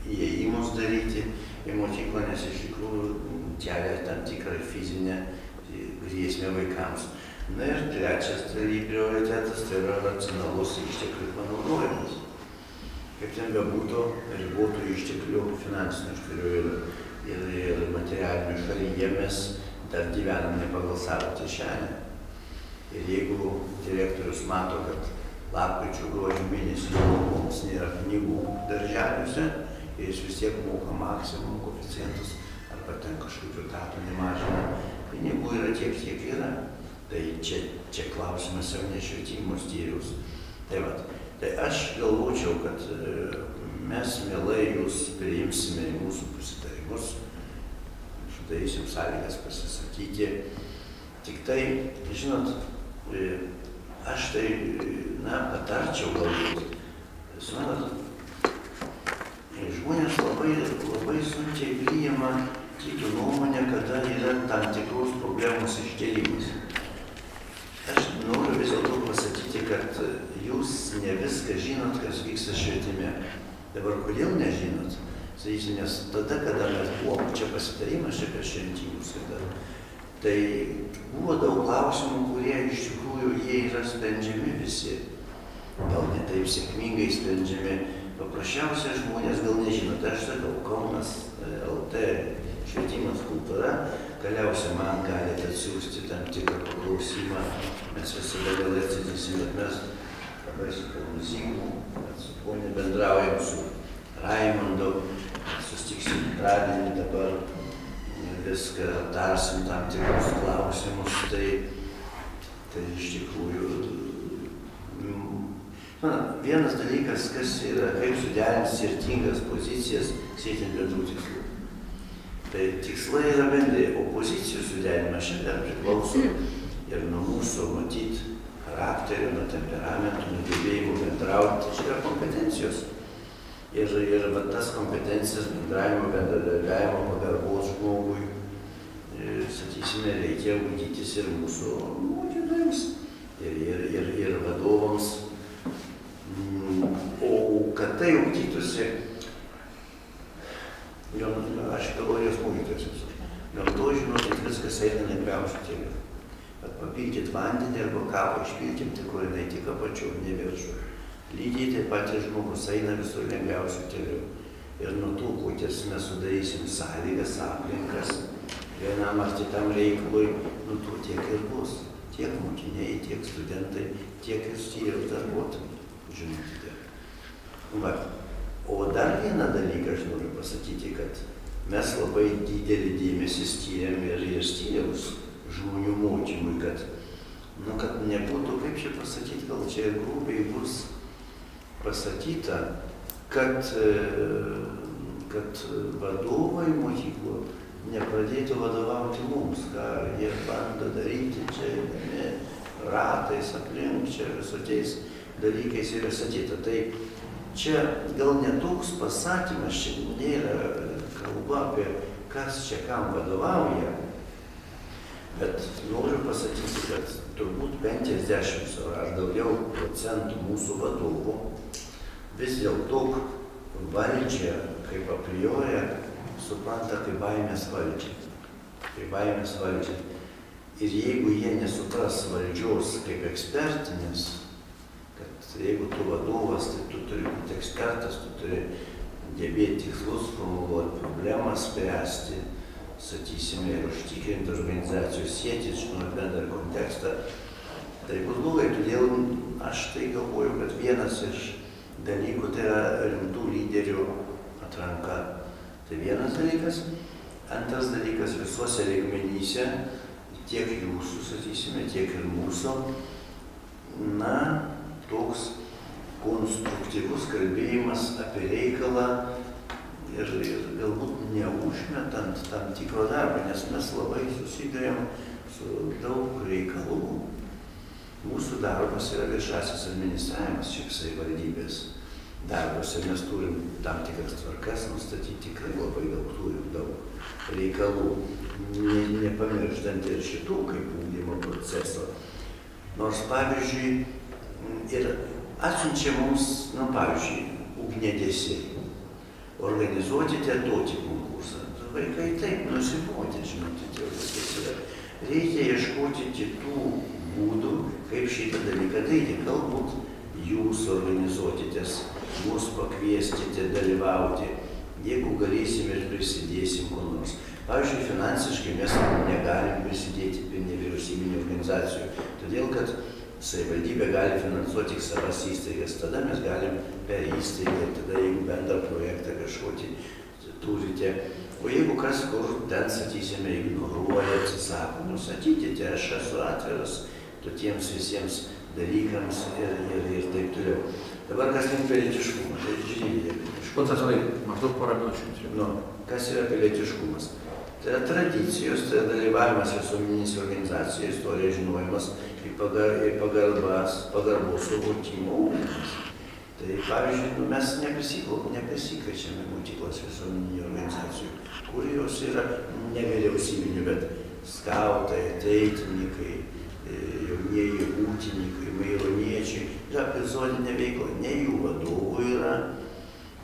įėjimus daryti į mokyklą, nes iš tikrųjų kelia tam tikrą fizinę grėsmę vaikams. Na ir trečias prioritetas tai yra racionalus išteklių panaudojimas. Kaip ten bebūtų, ribotų išteklių, finansinių išteklių ir materialinių šalyje mes dar gyvenam ne pagal savo kišenę. Ir jeigu direktorius mato, kad lapkričio gruodžio mėnesį mums nėra pinigų darželiuose, ir jis vis tiek moka maksimum koeficientus arba ten kažkokių etatų nemažina, pinigų yra tiek, kiek yra. Tai čia klausimas jau ne švietimo skyriaus. Tai aš galvočiau, kad mes mielai jūs priimsime į mūsų pasitarimus, sudarysim sąlygas pasisakyti. Tik tai, žinot, aš tai, patarčiau galbūt. Suprantat, žmonės labai sunkiai priima kitų nuomonę, kada yra tam tikros problemos iškėlimas. Aš noriu vis dėlto pasakyti, kad jūs jūs ne viską žinot, kas vyksta švietime. Dabar kodėl nežinot? Sakysim, nes tada, kada mes buvom čia pasitarimas čia prieš rinkimus, tai buvo daug klausimų, kurie iš tikrųjų jie yra sprendžiami visi. Gal ne taip sėkmingai sprendžiami. Paprasčiausiai žmonės gal nežino. Tai aš sakau, Kaunas LT švietimas kultūra, galiausiai man galite atsiųsti tam tikrą paklausimą. Mes visada gal atsidysim, bet mes labai su Kalmuzimu, su ponė bendraujam, su Raimondu, sustiksim antradienį, dabar viską aptarsim tam tikrus klausimus. Tai iš tikrųjų vienas dalykas, kas yra, kaip suderinti skirtingas pozicijas siekiant bendrų tikslų. Tai tikslai yra bendri, o pozicijų suderimas šiandien priklauso ir nuo mūsų matyti charakterio, nuo temperamentų, nuo gebėjimų bendrauti. Tai yra kompetencijos. Ir tas kompetencijas bendravimo, bendradarbiavimo, pagarbos žmogui, sakysime, reikia ugdytis ir mūsų mokytojams, ir vadovams. O kad tai ugdytųsi, aš teorijos mokytojas esu, gamtoj žinokit, viskas eina lengviausiu keliu. Bet papilkit vandenį arba kavą išpilkim, tik kur jinai tik apačiau, ne viršų. Lygiai taip pat ir žmogus eina visur lengviausiu keliu. Ir nuo tų, kokias mes sudarysim sąlygas, aplinkas, vienam ar kitam reikalui, nuo to tiek ir bus. Tiek mokiniai, tiek studentai, tiek ir skyriaus darbuotojai. Žinote. Va. O dar vieną dalyką aš noriu pasakyti, kad mes labai didelį dėmesį skiriam ir skyriaus žmonių mokymui, kad nebūtų, kaip čia pasakyti, gal čia grubiai bus pasakyta, kad vadovai mokyklų nepradėtų vadovauti mums, ką jie bando daryti čia, ratais aplink, čia visokiais dalykais yra sakyta. Tai čia gal netoks pasakymas, čia nėra kalba apie kas čia kam vadovauja, bet noriu pasakyti, kad turbūt 50 ar daugiau procentų mūsų vadovų vis dėlto valdžią kaip a priori supranta kaip baimės valdžią. Kaip baimės valdžią. Ir jeigu jie nesupras valdžios kaip ekspertinės, kad jeigu tu vadovas, tai tu turi būti ekspertas, tu turi gebėti tikslus formuluoti, problemas spręsti, sakysime, ir užtikrinti organizacijos sietis, žinot bendrą kontekstą, tai bus blogai. Todėl aš tai galvoju, kad vienas iš dalykų tai yra rimtų lyderių atranka. Tai vienas dalykas. Antras dalykas, visuose lygmenyse, tiek jūsų, sakysime, tiek ir mūsų, toks konstruktyvus kalbėjimas apie reikalą ir galbūt neužmetant tam tikro darbo, nes mes labai susidurėm su daug reikalų. Mūsų darbas yra viešasis administravimas, šiaip savivaldybės darbas, ir mes turim tam tikras tvarkas nustatyti, tikrai labai daug reikalų, nepamirštant ir šitų kaip ugdymo proceso. Nors, pavyzdžiui, ir atsiunčia mums, pavyzdžiui, ugniagesiai, organizuokite tokį konkursą. Vaikai taip nusibodė, žinote, jau viskas yra. Reikia ieškoti kitų būdų, kaip šitą dalyką daryti. Galbūt jūs organizuokitės, mus pakvieskite dalyvauti, jeigu galėsim ir prisidėsim ko nors. Pavyzdžiui, finansiškai mes negalim prisidėti prie nevyriausybinių organizacijų, todėl kad savivaldybė gali finansuoti tik savas įstaigas, tada mes galim per įstaigą, tada jeigu bendrą projektą kažkokį turite. O jeigu kas kur ten, sakysime, ignoruoja, atsisako, sakykite, aš esu atviras tokiems visiems dalykams ir taip toliau. Dabar kas link pilietiškumas, tai žiūrėjai pilietiškumas. Maždaug porą minučių. Kas yra pilietiškumas? Tai yra tradicijos, tai yra dalyvavimas visuomeninėse organizacijoje, istorija žinojimas ir pagarbos suvokimo ugdymas. Tai pavyzdžiui, mes neprisikviečiame mokyklos visuomeninių organizacijų, kurios yra nevyriausybinių, bet skautai, ateitininkai, jauni jaunieji ūkininkai, maironiečiai, yra epizodinė veikla, ne jų vadovų yra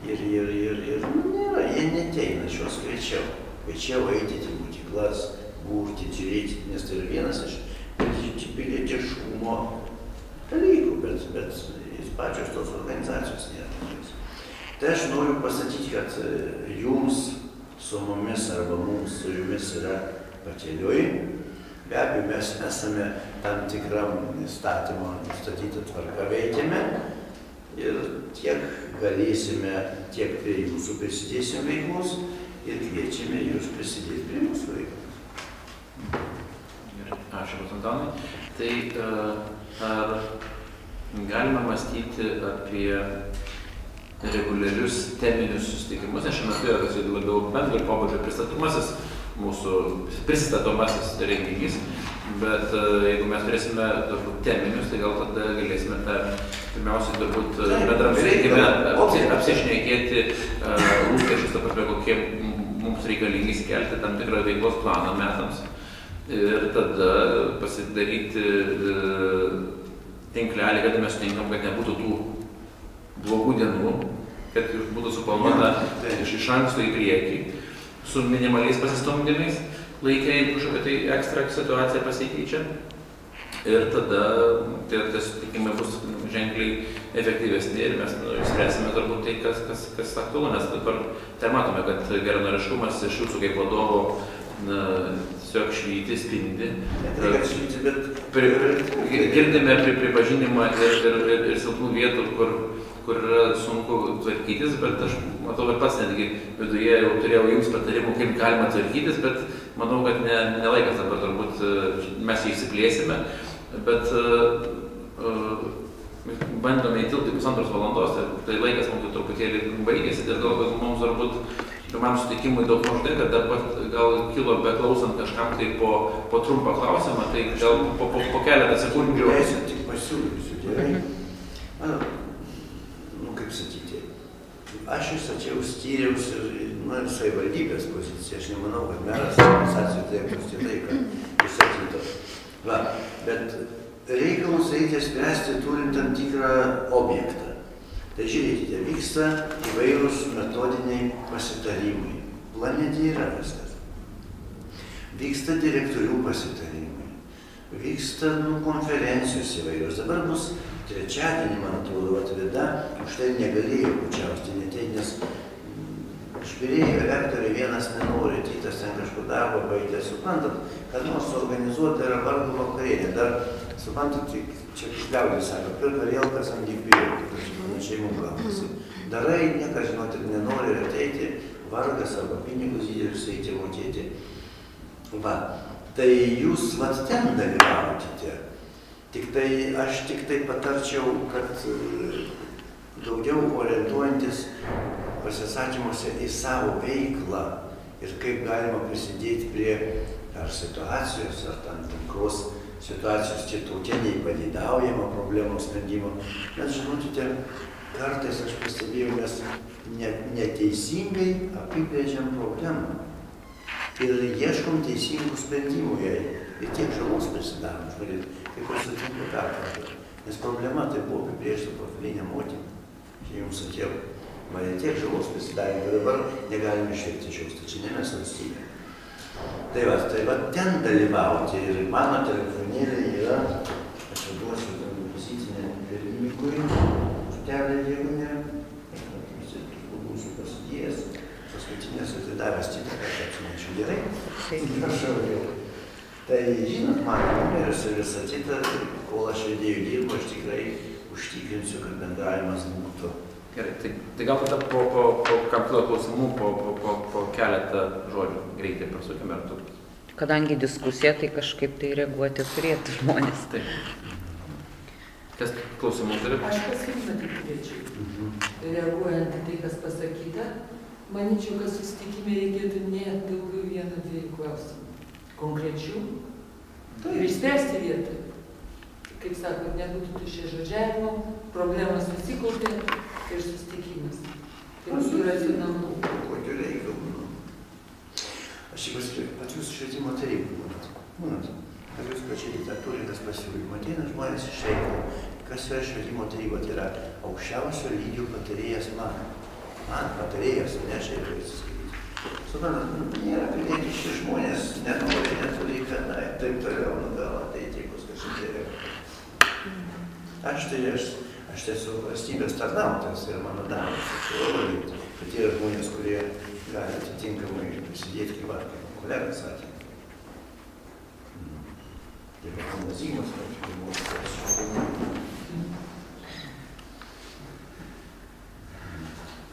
ir nėra, jie neteina šios kviečiau eiti į mokyklas, būti, žiūrėti, nes tai yra vienas iš pilietiškumo dalykų, bet pačios tos organizacijos nėra. Tai aš noriu pasakyti, kad jums su mumis arba mums su jumis yra pakeliui. Be abejo, mes esame tam tikram įstatymo nustatytą tvarką veikiame ir tiek galėsime, tiek prie jūsų prisidėsim veiklos ir kviečiame jūs prisidėti prie mūsų veiklos. Ačiū, Antanai. Tai ar galima mąstyti apie reguliarius teminius susitikimus, nes šiuo metu yra tas labiau bendro pobūdžio pristatomasis renginys, bet jeigu mes turėsime teminius, tai gal tada galėsime pirmiausiai turbūt bendram susitikime apsišnekėti lūkesčius, ta prasme, kokie mums reikalingi skelti tam tikrą veiklos planą metams ir tada pasidaryti tinklelį, kad mes sutinkam, kad nebūtų tų blogų dienų, kad būtų suplanuota iš anksto į priekį, su minimaliais pasistumdymais, laikė, jeigu kažkokia tai ekstra situacija pasikeičia. Ir tada tie susitikimai bus ženkliai efektyvesni ir mes išspręsime turbūt tai, kas aktualu, nes dabar tai matome, kad geranoriškumas iš jūsų kaip vadovo tiesiog švyti, spindi. Girdime pripažinimą ir silpnų vietų, kur yra sunku tvarkytis, bet aš matau, kad pats netgi viduje jau turėjau jums patarimų, kaip galima tvarkytis, bet manau, kad ne laikas dabar turbūt mes jį išsiplėsime, bet bandome įtilpti 1,5 valandos, tai laikas mums truputėlį baigėsi, ir gal mums turbūt pirmam sutikimui daug mažai, kad dabar gal kilo beklausant kažkam tai po trumpą klausimą, tai gal po keletą sekundžių. Leisit tik pasiūlysiu, gerai? Kaip sakyti, aš išsačiau skyriaus ir savivaldybės poziciją, aš nemanau, kad meras organizacijų taip, kad išsakyto. Bet reikalus reikia spręsti turint tam tikrą objektą. Tai žiūrėkite, vyksta įvairūs metodiniai pasitarimai. Planete yra viskas. Vyksta direktorių pasitarimai. Vyksta konferencijos įvairios. Dabar bus trečiadienį, man atrodo, atveda, už tai negalėjo pučiausti neteit, nes išbirėjo rektoriai, vienas nenori, kitas ten kažkur darbą baigė, suprantat, kad nors organizuota yra vargo vakarienė. Dar, suprantat, čia liaudis sako, pirka rielkas ant gyvybėjo, kaip šeimų gaunasi. Darai, niekas žinot ir nenori ateiti, vargas arba pinigus didelius eiti mokėti. Tai jūs ten dalyvaukite. Aš tik tai patarčiau, kad daugiau orientuojantis pasisakymuose į savo veiklą ir kaip galima prisidėti prie ar situacijos, ar tam tikros situacijos čia tokia neįpageidaujama problemos sprendimo. Bet žinokite, kartais aš pastebėjau, mes neteisingai apibrėžiam problemą ir ieškom teisingų sprendimų jai ir tiek žalos prisidarom. Kaip aš sutinku perpratau. Nes problema tai buvo apibrėžta profilinė motina. Čia jums sakiau, mane tiek žalos prisidarė, bet dabar negalime išveikti šios, tai čia ne mes valstybė. Tai ten dalyvauti ir mano telefonėlė yra, aš jau duosiu vizitinę pirmininkui, užtelė, jeigu ne, būsiu pasidėjęs, paskutinės atidavęs kitą kartą, atsinešiu gerai, prašau jau. Tai žinot, mano numeris ir visą kitą, kol aš vedėjų dirbu, aš tikrai užtikrinsiu, kad bendravimas būtų. Gerai, tai gal tada po kam kilo klausimų, po keletą žodžių greitai pasukime ir turbūt. Kadangi diskusija, tai kažkaip tai reaguoti turėtų žmonės. Taip. Kas klausimų turi? Aš pasakyti turėčiau. Reaguojant į tai, kas pasakyta, manyčiau, kad susitikime reikėtų ne daugiau vieną, dviejų klausimų. Konkrečių ir išspręsti vietą. Kaip sakot, nebūtų tuščia žodžiavimo, problemas susikaupė ir susitikimas. Tai būtų racionalu. Kokiu reikalu? Aš jau pasakiau, pat jūsų švietimo taryba būnat. kad jūs pažiūrėte, turintas pasiūlymą, ateina žmonės iš reikalo. Kas yra švietimo taryba? Tai yra aukščiausio lygio patarėjas man. Man patarėjas, ne šiaip atsiskaityti. Suprantat, nėra pilietiški žmonės, nenori, neturi, kada ir taip toliau, gal ateiti, paskui sudėrė. Aš tiesiog valstybės tarnautojas ir mano darbas, kad yra žmonės, kurie gali atitinkamai prisidėti, kaip kolega sakė. Tai yra amazymas,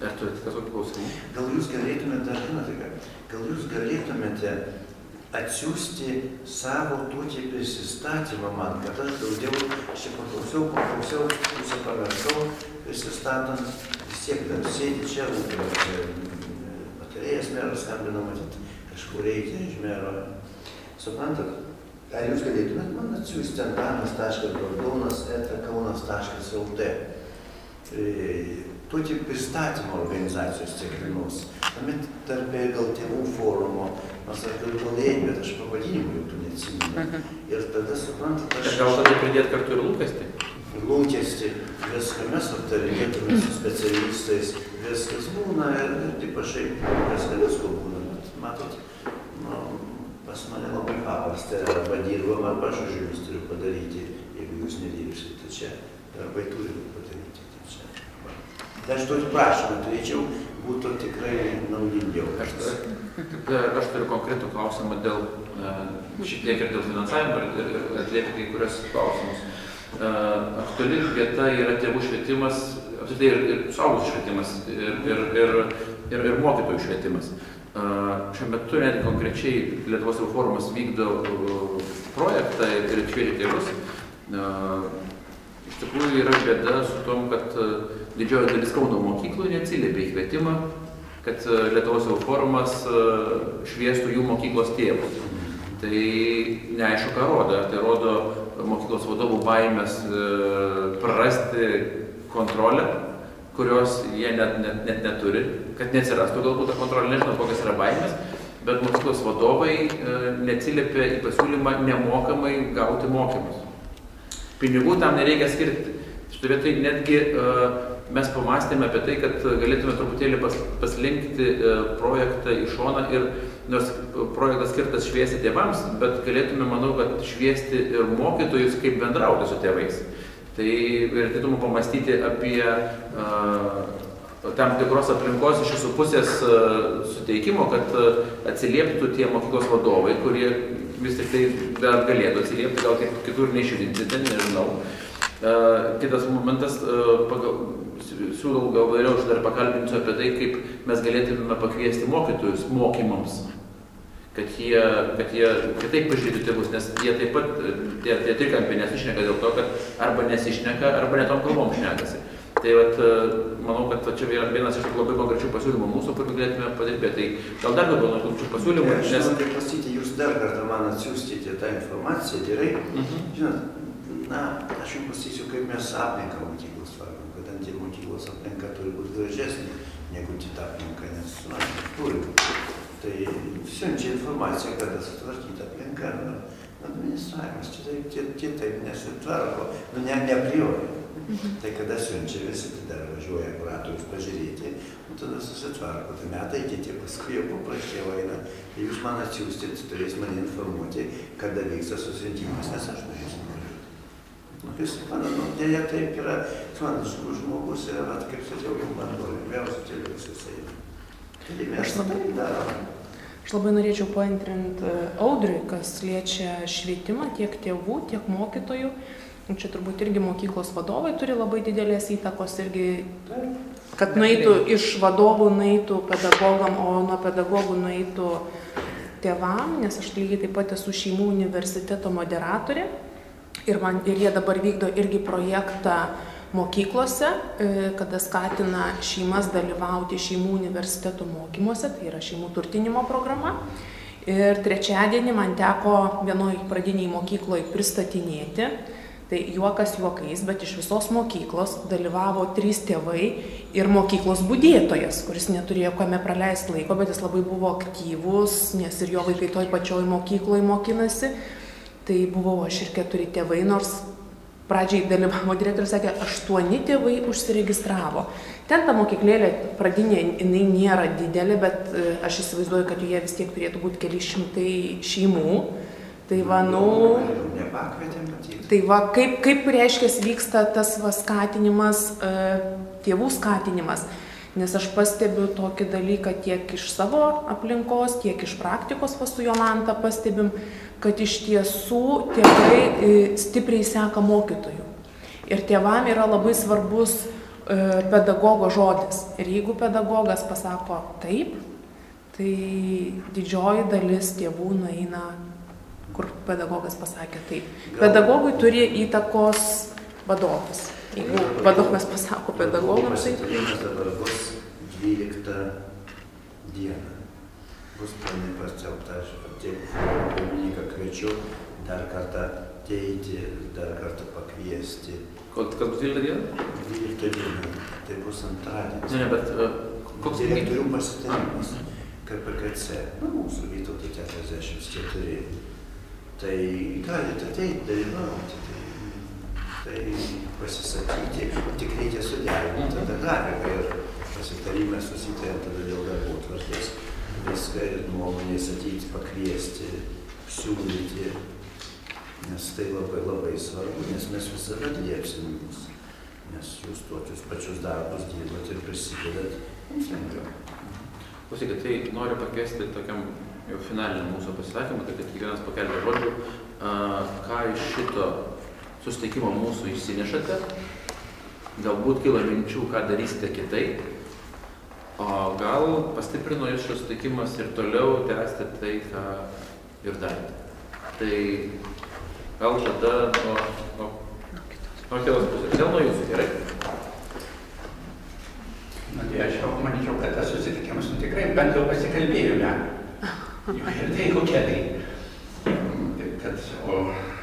Ar turite kažkokį klausimą? Gal jūs galėtumėte, gal jūs galėtumėte atsiųsti savo tokį prisistatymą man, kad aš daugiau čia paklausiau, pusę pavartau, prisistatant, vis tiek dar sėdi čia, patarėjas meras skambina, matyt, kažkur reikia iš mero. Suprantat, ar jūs galėtumėt man atsiųsti antanas.bagdonas@kaunas.lt tokį pristatymą organizacijos cieklinos. Tuomet tarp gal tėvų forumo, nors aš galiu kalėjai, bet aš pavadinimų jau tu neatsimenu. Ir tada suprantat, aš... Gal tada pridėti kartu ir lūkestį? Lūkestį, viską mes aptarinėtume su specialistais, viskas būna ir taip pašai, visko būna, bet matot, pas mane labai paprasta, arba dirbam, arba aš už jums turiu padaryti, jeigu jūs nedirbsite čia, darbai turi padaryti. Tai aš turiu prašymą, turėčiau būtų tikrai naudingiau. Aš turiu konkretų klausimą dėl šiek tiek ir dėl finansavimo ir atliepti kai kurios klausimus. Aktuali vieta yra tėvų švietimas, apskritai ir suaugusių švietimas ir mokytojų švietimas. Šiuo metu net konkrečiai Lietuvos tėvų forumas vykdo projektą ir šviečia tėvus. Iš tikrųjų yra bėda su tom, kad didžioji dalis Kauno mokyklų neatsiliepia į kvietimą, kad Lietuvos tėvų forumas šviestų jų mokyklos tėvus. Tai neaišku, ką rodo. Ar tai rodo mokyklos vadovų baimės prarasti kontrolę, kurios jie net neturi, kad neatsirastų galbūt ta kontrolė, nežinau, kokios yra baimės, bet mokyklos vadovai neatsiliepia į pasiūlymą nemokamai gauti mokymus. Pinigų tam nereikia skirti. Šitoj vietoj netgi mes pamastėme apie tai, kad galėtume truputėlį paslinkti projektą į šoną ir nors projektas skirtas šviesti tėvams, bet galėtume, manau, kad šviesti ir mokytojus, kaip bendrauti su tėvais. Tai vertėtume pamastyti apie tam tikros aplinkos iš jūsų pusės suteikimo, kad atsilieptų tie mokyklos vadovai, kurie vis tik tai dar galėtų atsiliepti, gal kitur neišjudinsite, nežinau. Kitas momentas, siūlau gal vėliau aš dar pakalbinsiu apie tai, kaip mes galėtume pakviesti mokytojus mokymams, kad jie kitaip pažiūrėtų tėvus, nes jie taip pat, tie trikampiai nesišneka dėl to, kad arba nesišneka, arba netom kalbom šnekasi. Tai manau, kad čia vienas iš labai konkrečių pasiūlymų mūsų, kur galėtume padirbėti. Tai gal dar daugiau konkrečių pasiūlymų? Aš žinau, kaip pasakyti, jūs dar kartą man atsiųstite tą informaciją, gerai? Žinot, aš jums pasakysiu, kaip mes aplinką mokyklos tvarkom, kadangi mokyklos aplinka turi būti gražesnė negu kita aplinka, nes turi. Tai siunčia informaciją, kada sutvarkyti aplinką, administravimas, čia taip nesitvarko, ne priori. Tai kada siunčia visi, tai dar važiuoja kuratorius pažiūrėti, tada susitvarko, tai metai kiti, paskui jau paprasčiau eina. Tai jūs man atsiųstit, turės mane informuoti, kada vyksta susirinkimas, nes aš norėsiu nužiūrėti. Jūs, dėja taip yra, žmogus yra, kaip sakiau, jau man buvo lengviausia, čia viskas eina. Tai mes taip darom. Aš labai norėčiau paantrinti Audriui, kas liečia švietimą tiek tėvų, tiek mokytojų. Čia turbūt irgi mokyklos vadovai turi labai didelės įtakos irgi, kad nueitų iš vadovų, nueitų pedagogam, o nuo pedagogų nueitų tėvam, nes aš lygiai taip pat esu šeimų universiteto moderatorė ir jie dabar vykdo irgi projektą mokyklose, kada skatina šeimas dalyvauti šeimų universiteto mokymuose, tai yra šeimų turtinimo programa. Ir trečiadienį man teko vienoj pradiniai mokykloje pristatinėti. Tai juokas juokais, bet iš visos mokyklos dalyvavo 3 tėvai ir mokyklos budėtojas, kuris neturėjo kame praleisti laiko, bet jis labai buvo aktyvus, nes ir jo vaikai toj pačioj mokykloje mokinasi. tai buvau aš ir 4 tėvai, nors pradžiai dalyvavo direktorius, sakė, 8 tėvai užsiregistravo. Ten ta mokyklėlė pradinė, jinai nėra didelė, bet aš įsivaizduoju, kad joje vis tiek turėtų būti keli šimtai šeimų. Tai va, tai va, kaip reiškia vyksta tas va skatinimas, tėvų skatinimas. Nes aš pastebiu tokį dalyką tiek iš savo aplinkos, tiek iš praktikos pas su Jolanta pastebim, kad iš tiesų tėvai stipriai seka mokytojų. Ir tėvam yra labai svarbus pedagogo žodis. Ir jeigu pedagogas pasako taip, tai didžioji dalis tėvų nueina, kur pedagogas pasakė taip. Pedagogui turi įtakos vadovas. Jeigu vadovas pasako pedagogams, tai... Pasitarimas dabar bus 12 dieną. Bus planai paskelbta, aš tiek pirmininką kviečiu dar kartą ateiti, dar kartą pakviesti. Kas bus 12 dieną? 12 dieną. Tai bus antradienis. Ne, bet koks direktorių pasitarimas, KPKC, mūsų Vytauto 44. Tai galite ateiti, dalyvauti. Tai pasisakyti, tik reikia suderinti tada grafiką ir pasitarimą susitarėm tada dėl darbotvarkės. Viską ir nuomonės ateiti, pakviesti, siūlyti, nes tai labai labai svarbu, nes mes visada atliepsim jums, nes jūs tokius pačius darbus dirbat ir prisidedat mums lengviau. Klausykit, tai noriu pakviesti tokiam jau finaliniam mūsų pasisakymą, kad kiekvienas po keletą žodžių, ką iš šito susitikimo mūsų išsinešate, galbūt kilo minčių, ką darysite kitaip, o gal pastiprino jūs šis susitikimas ir toliau tęsti tai, ką ir darėte. Tai gal tada nuo kitos pusės, gal nuo jūsų, gerai? Na, tai aš jau manyčiau, kad tas susitikimas tikrai bent jau pasikalbėjome. Ir tai kokie tai.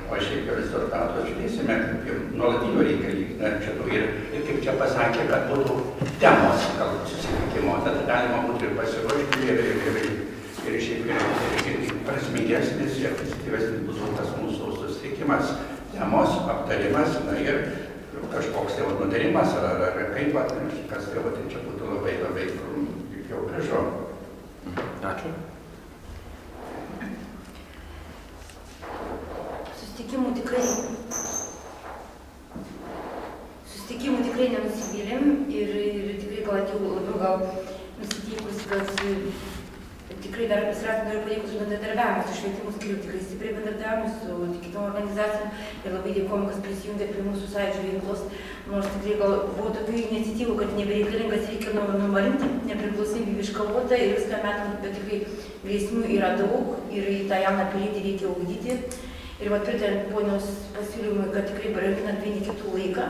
O šiaip jau rezultatų žiūrėsime, kaip jau nuolatinio reikalingų ir kaip čia pasakė, kad būtų temos galbūt susitikimo, tada galima būtų ir pasiruošti ir šiaip ir prasmingesnis ir pozityvesnis būtų tas mūsų susitikimas, temos, aptarimas, na ir kažkoks tai nutarimas ar kaip, kas tai čia būtų labai labai jau gražu. Ačiū. Susitikimų tikrai nenusivylėm ir tikrai gal jau labiau nusiteikus, kad tikrai dar atsirasti noriu padėkos už bendradarbiavimą su švietimo skyriu, tikrai stipriai bendradarbiavimą su kitom organizacijom ir labai dėkojom, kas prisijungė prie mūsų sąjūdžio veiklos, nors tikrai gal buvo tokių iniciatyvų, kad nebereikalingas reikia numarinti nepriklausomybę iškalvotą ir viską metam, bet tikrai grėsmių yra daug ir į tą jauną pilietį reikia ugdyti. Ir pritarint ponios pasiūlymui, kad tikrai branginant vieni kitų laiką,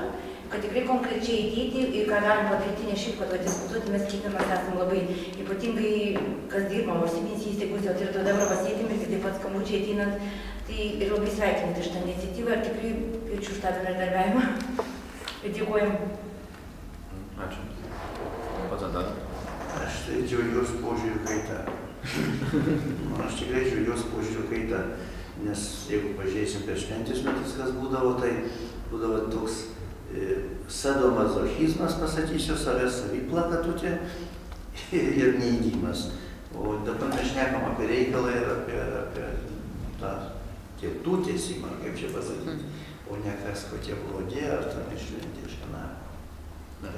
kad tikrai konkrečiai ateiti ir ką galim padaryti, ne šiaip, kad diskutuoti, mes kiekvienas esame labai ypatingai, kas dirba valstybinės įstaigos, ir tada pasėdėme, ir taip pat skambučiai ateinant, tai ir labai sveikinti šitą iniciatyvą ir tikrai kviečiu už tą bendradarbiavimą. Ir dėkojam. Ačiū. Pats Antanas. Aš tai džiaugiuosi požiūrių kaitą. Aš tikrai džiaugiuosi požiūrių kaitą. Nes jeigu pažiūrėsim prieš 5 metus, kas būdavo, tai būdavo toks sadomazochizmas, pasakysiu, savęs saviplakatutė ir neįgymas. O dabar mes šnekam apie reikalą ir apie tą tėvų tiesimą, kaip čia pasakyti, o ne kas kokie blogi ar tam išventi iš kanapų.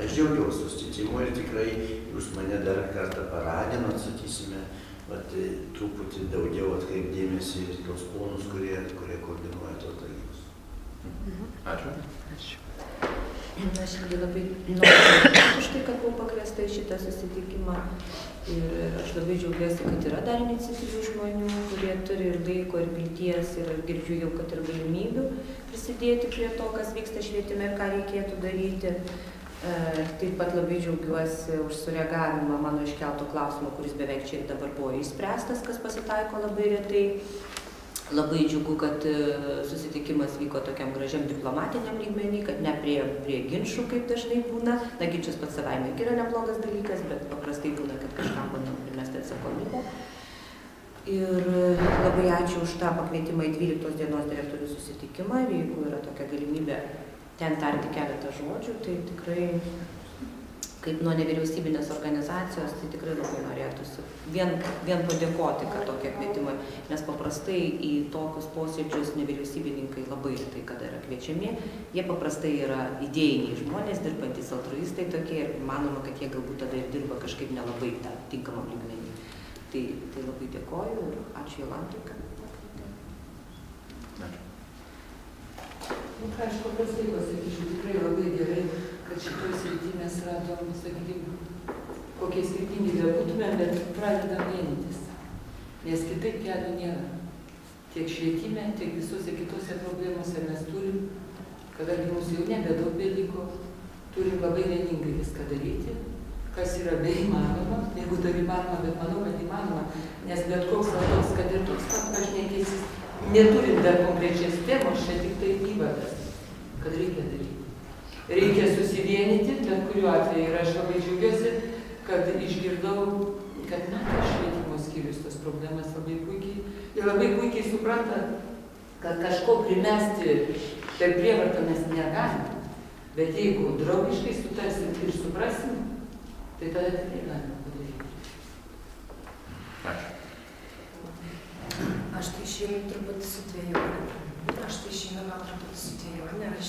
Aš džiaugiuosi susitikimu ir tikrai jūs mane dar kartą paraginot, sakysime, truputį daugiau atkreipdėmėsi į tos ponus, kurie koordinuoja tos dalykus. Ačiū. Aš irgi labai noriu už tai, kad buvau pakviesta į šitą susitikimą. Ir aš labai džiaugiuosi, kad yra dar iniciatyvių žmonių, kurie turi ir laiko, ir vilties, ir girdžiu jau, kad ir galimybių prisidėti prie to, kas vyksta švietime ir ką reikėtų daryti. Taip pat labai džiaugiuosi už sureagavimą mano iškeltų klausimų, kuris beveik čia ir dabar buvo išspręstas, kas pasitaiko labai retai. Labai džiugu, kad susitikimas vyko tokiam gražiam diplomatiniam lygmenį, kad ne prie ginčų, kaip dažnai būna. Na, ginčas pats savaime yra neblogas dalykas, bet paprastai būna, kad kažkam bandom primesti atsakomybę. Ir labai ačiū už tą pakvietimą į 12 dienos direktorių susitikimą. Ir jeigu yra tokia galimybė ten tarti keletą žodžių, tai tikrai, kaip nuo nevyriausybinės organizacijos, tai tikrai labai norėtųsi vien padėkoti, kad tokie kvietimai, nes paprastai į tokius posėdžius nevyriausybininkai labai retai kada yra kviečiami. Jie paprastai yra idėjiniai žmonės, dirbantys altruistai tokie ir manoma, kad jie galbūt tada ir dirba kažkaip nelabai tą tinkamą lygmenį. Tai labai dėkoju ir ačiū Jolantai, kad Ką aš paprastai pasakyčiau, tikrai labai gerai, kad šitoj srity mes radom, sakykime, kokie skirtingi bebūtume, bet pradedam vienytis. Nes kitaip kelio nėra. Tiek švietime, tiek visose kitose problemose mes turim, kadangi mūsų jau nebedaug beliko, turim labai vieningai viską daryti, kas yra beįmanoma, jeigu dar įmanoma, bet manau, kad įmanoma, nes bet koks vadovas, kad ir toks pat pašnekėsis, neturim dar konkrečias temos, čia tik tai įvadas, kad reikia daryti. Reikia susivienyti, bet kuriuo atveju. Ir aš labai džiaugiuosi, kad išgirdau, kad švietimo skyrius tas problemas labai puikiai ir labai puikiai supranta, kad kažko primesti per prievartą mes negalim. Bet jeigu draugiškai sutarsim ir suprasim, tai tada tikrai galime padaryti. Ačiū. Aš tai išeinu truputį su dvejonė. Aš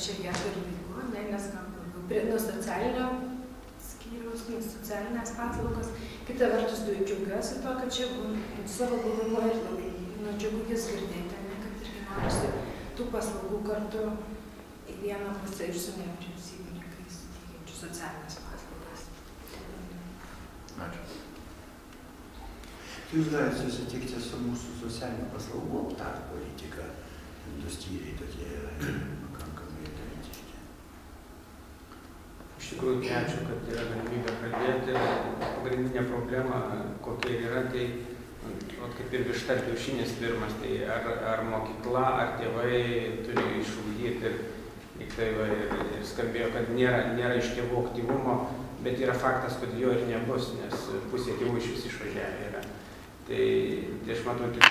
čia vietą ir laiku, nes gal nuo socialinio skyriaus, nuo socialinės paslaugos. Kita vertus, džiaugiuosi to, kad čia savo buvimu ir labai džiugu jis girdėti, kad irgi norisi tų paslaugų kartu į vieną pusę ir su nevyriausybininkais teikiančių socialinės paslaugas. Ačiū. Jūs galite susitikti su mūsų socialinių paslaugų aptarti politiką. Skyriai tokie pakankamai talentiški. Iš tikrųjų, ačiū, kad yra galimybė kalbėti. Pagrindinė problema, kokia yra, tai kaip ir višta ar kiaušinis pirmas, tai ar mokykla, ar tėvai turi išugdyti. Ir skambėjo, kad nėra iš tėvų aktyvumo, bet yra faktas, kad jo ir nebus, nes pusė tėvų iš vis išvažiavę yra. Tai aš matau tik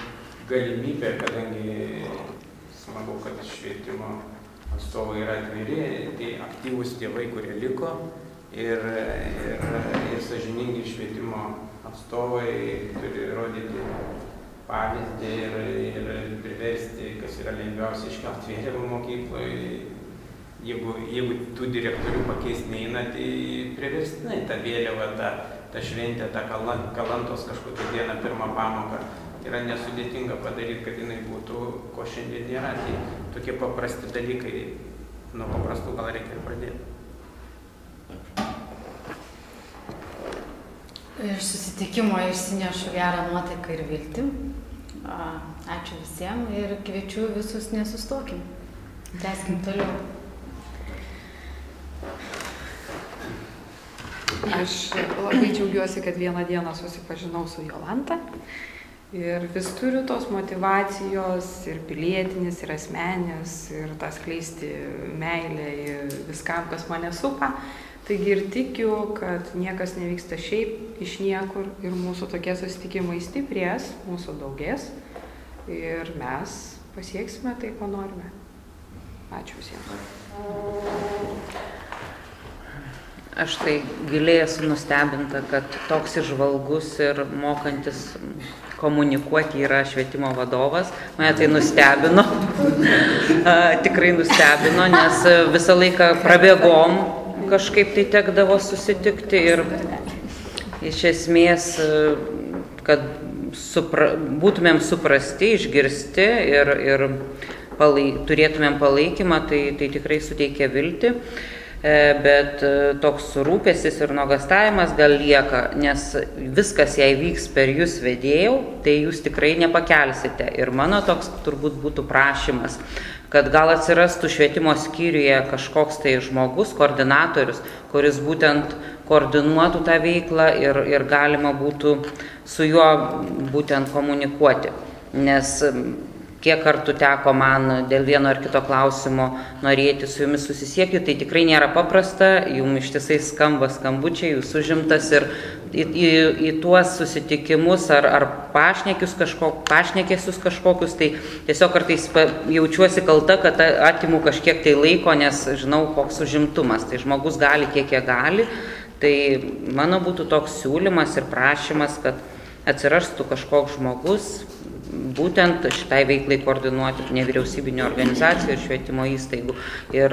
galimybę, kadangi smagu, kad švietimo atstovai yra atviri, tai aktyvūs tėvai, kurie liko ir sąžiningi švietimo atstovai turi rodyti pavyzdį ir priversti, kas yra lengviausia iškelti vėliavą mokykloje. Jeigu tų direktorių pakeisti neina, tai priverstinai tą vėliavą, tą šventę, tą kalantos kažkokią dieną, pirmą pamoką. Yra nesudėtinga padaryti, kad jinai būtų, ko šiandien nėra. Tai tokie paprasti dalykai, nuo paprastų gal reikia ir pradėti. Iš susitikimo išsinešu gerą nuotaiką ir viltį. Ačiū visiems ir kviečiu visus nesustokim. Tęskim toliau. Aš labai džiaugiuosi, kad vieną dieną susipažinau su Jolanta. Ir vis turiu tos motyvacijos ir pilietinės, ir asmenės, ir tas skleisti meilę viskam, kas mane supa. Taigi ir tikiu, kad niekas nevyksta šiaip iš niekur ir mūsų tokie susitikimai stiprės, mūsų daugės ir mes pasieksime tai, ko norime. Ačiū visiems. Aš tai giliai esu nustebinta, kad toks įžvalgus ir mokantis komunikuoti yra švietimo vadovas. Mane tai nustebino, tikrai nustebino, nes visą laiką prabėgom, kažkaip tai tekdavo susitikti ir iš esmės, kad būtumėm suprasti, išgirsti ir turėtumėm palaikymą, tai tikrai suteikia viltį. Bet toks rūpestis ir nuogąstavimas gal lieka, nes viskas, jei vyks per jūs vedėjau, tai jūs tikrai nepakelsite. Ir mano toks turbūt būtų prašymas, kad gal atsirastų švietimo skyriuje kažkoks tai žmogus, koordinatorius, kuris būtent koordinuotų tą veiklą ir galima būtų su juo būtent komunikuoti. Nes kiek kartų teko man dėl vieno ar kito klausimo norėti su jumis susisiekti, tai tikrai nėra paprasta, jums ištisai skamba skambučiai, jūs užimtas ir į tuos susitikimus ar pašnekesius kažkokius, tai tiesiog kartais jaučiuosi kalta, kad atimu kažkiek tai laiko, nes žinau, koks užimtumas. Tai žmogus gali kiek jie gali, tai mano būtų toks siūlymas ir prašymas, kad atsirastų kažkoks žmogus, būtent šitai veiklai koordinuoti nevyriausybinių organizacijų ir švietimo įstaigų ir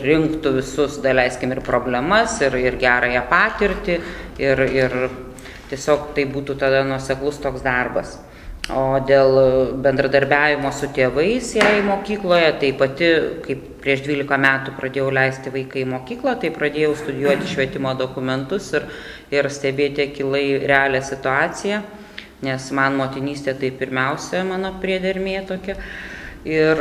rinktų visus, daleiskim, ir problemas, ir gerąją patirtį, ir tiesiog tai būtų tada nuoseklus toks darbas. O dėl bendradarbiavimo su tėvais jai mokykloje, tai pati, kaip prieš 12 metų pradėjau leisti vaiką į mokyklą, tai pradėjau studijuoti švietimo dokumentus ir stebėti akylai realią situaciją, nes man motinystė tai pirmiausia mano priedermė tokia. Ir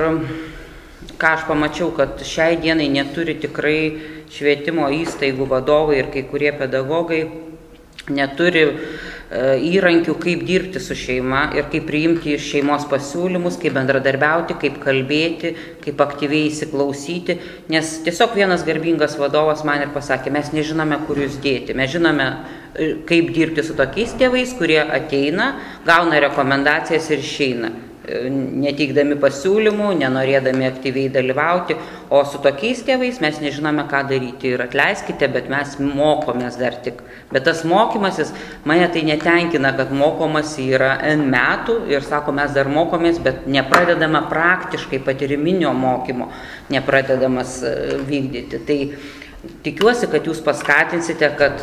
ką aš pamačiau, kad šiai dienai neturi tikrai švietimo įstaigų vadovai ir kai kurie pedagogai neturi įrankių, kaip dirbti su šeima ir kaip priimti iš šeimos pasiūlymus, kaip bendradarbiauti, kaip kalbėti, kaip aktyviai įsiklausyti, nes tiesiog vienas garbingas vadovas man ir pasakė, mes nežinome, kur jūs dėti, mes žinome, kaip dirbti su tokiais tėvais, kurie ateina, gauna rekomendacijas ir išeina, neteikdami pasiūlymų, nenorėdami aktyviai dalyvauti, o su tokiais tėvais mes nežinome, ką daryti ir atleiskite, bet mes mokomės dar tik. Bet tas mokymasis, mane tai netenkina, kad mokomasi yra N metų ir sako, mes dar mokomės, bet nepradedama praktiškai patyriminio mokymo, nepradedamas vykdyti. Tai tikiuosi, kad jūs paskatinsite, kad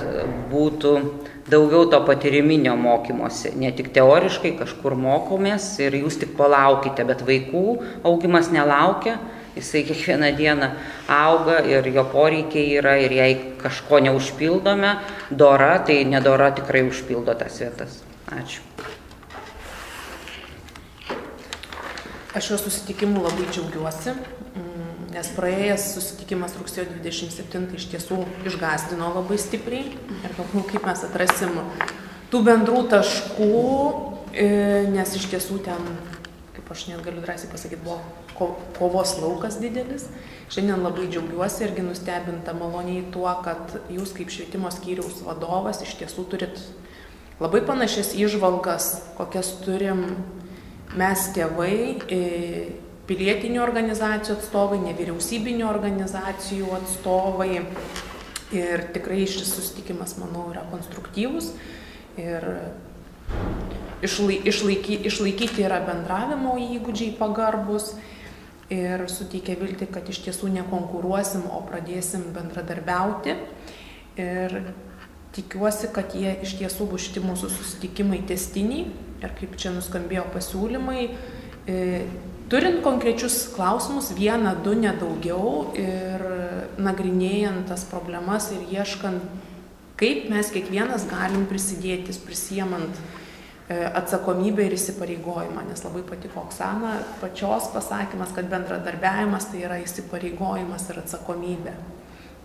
būtų daugiau to patyriminio mokymosi, ne tik teoriškai kažkur mokomės ir jūs tik palaukite, bet vaikų augimas nelaukia, jisai kiekvieną dieną auga ir jo poreikiai yra ir jei kažko neužpildome, dora, tai nedora tikrai užpildo tas vietas. Ačiū. Aš jo susitikimu labai džiaugiuosi, nes praėjęs susitikimas rugsėjo 27 iš tiesų išgąsdino labai stipriai ir galbūt kaip mes atrasim tų bendrų taškų, nes iš tiesų ten, kaip aš net galiu drąsiai pasakyti, buvo kovos laukas didelis. Šiandien labai džiaugiuosi irgi nustebinta maloniai tuo, kad jūs kaip švietimo skyriaus vadovas iš tiesų turit labai panašias įžvalgas, kokias turim mes tėvai, pilietinių organizacijų atstovai, nevyriausybinių organizacijų atstovai. Ir tikrai šis susitikimas, manau, yra konstruktyvus. Ir išlaikyti yra bendravimo įgūdžiai pagarbus. Ir suteikia viltį, kad iš tiesų nekonkuruosim, o pradėsim bendradarbiauti. Ir tikiuosi, kad jie iš tiesų bus šitie mūsų susitikimai tęstiniai. Ir kaip čia nuskambėjo pasiūlymai, turint konkrečius klausimus, 1, 2, nedaugiau, ir nagrinėjant tas problemas ir ieškant, kaip mes kiekvienas galim prisidėti, prisiemant atsakomybę ir įsipareigojimą, nes labai patiko Oksana pačios pasakymas, kad bendradarbiavimas tai yra įsipareigojimas ir atsakomybė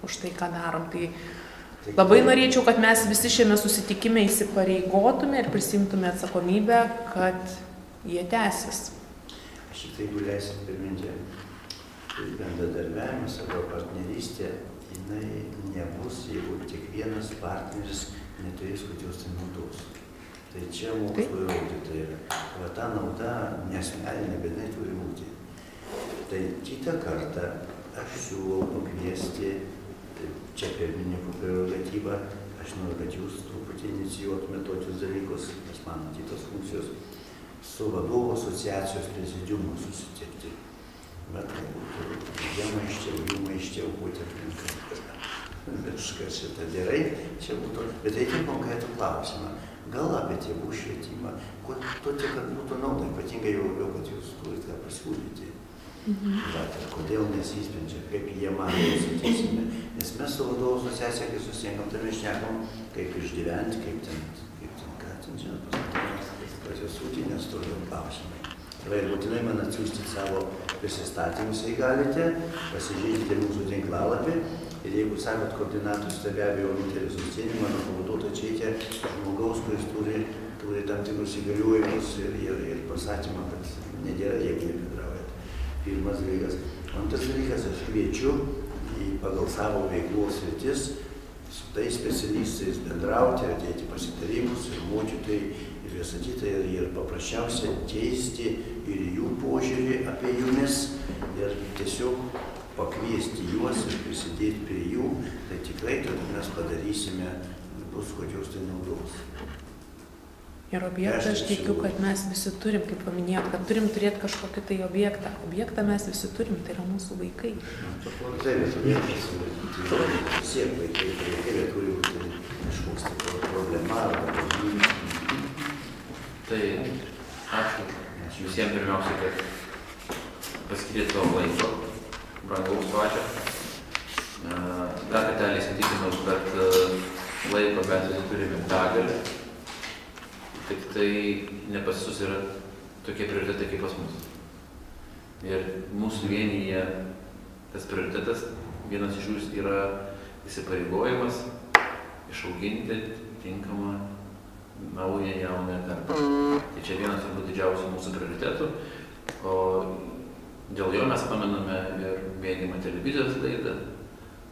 už tai, ką darom. Tai labai norėčiau, kad mes visi šiame susitikime įsipareigotume ir prisimtume atsakomybę, kad jie tęsis. Šitai, jeigu leisit priminti, bendradarbiavimas arba partnerystė, jinai nebus, jeigu kiekvienas partneris neturės kokios tai naudos. Tai čia mokslo įrodyta yra. Va ta nauda nesmeninė, bet jinai turi būti. Tai kitą kartą aš siūlau pakviesti, čia pirmininko prerogatyva, aš noriu, kad jūs truputį inicijuotume tokius dalykus, nes man kitos funkcijos, su vadovų asociacijos prezidiumu susitikti. Bet būtų jie maiščiau būti aplinkai. Bet šitą gerai, čia būtų, bet reikia konkretų klausimą. Gal apie tėvų švietimą, kad būtų nauda, ypatingai jau, kad jūs turite pasiūlyti. Bet kodėl nesispendžia, kaip jie mano susitiksime. Nes mes su vadovų asociacija, kai susitinkam, tai mes šnekam, kaip išgyventi, kaip ten, ką ten žinot, kad jūs ūkinės toliau klausimai. Ir būtinai man atsiųsti savo prisistatymus, jei galite, pasižiūrėkite mūsų tinklalapį ir jeigu sakot koordinatorius, tai be abejo vienintelis užsienį, mano pavaduotojas čia reikia žmogaus, kuris turi tam tikrus įgaliojimus ir pasakymą, kad negerai, jeigu nebendraujat. Pirmas dalykas. Antras dalykas, aš kviečiu pagal savo veiklos sritis su tais specialistais bendrauti, ateiti pasitarimus ir mokytojai ir visą kitą ir paprasčiausiai keisti ir jų požiūrį apie jumis ir tiesiog pakviesti juos ir prisidėti prie jų, tai tikrai tada mes padarysime bus kokios tai naudos. Ir objektą aš tikiu, kad mes visi turim, kaip paminėjot, kad turim turėti kažkokį tai objektą. Objektą mes visi turim, tai yra mūsų vaikai. Taip, vis tiek vaikai, bet turi būti kažkoks tai problema. Tai ačiū visiems pirmiausiai, kad paskirėt to laiko, brangaus pačią. Dar kartelį įsitikinau, kad laiko mes visi turime begalę. Tik tai ne pas visus yra tokie prioritetai kaip pas mus. Ir mūsų vienyje tas prioritetas, vienas iš jų yra įsipareigojimas išauginti tinkamą naują jaunąją kartą. Tai čia vienas turbūt didžiausių mūsų prioritetų, o dėl jo mes paminame ir mėgiamą televizijos laidą,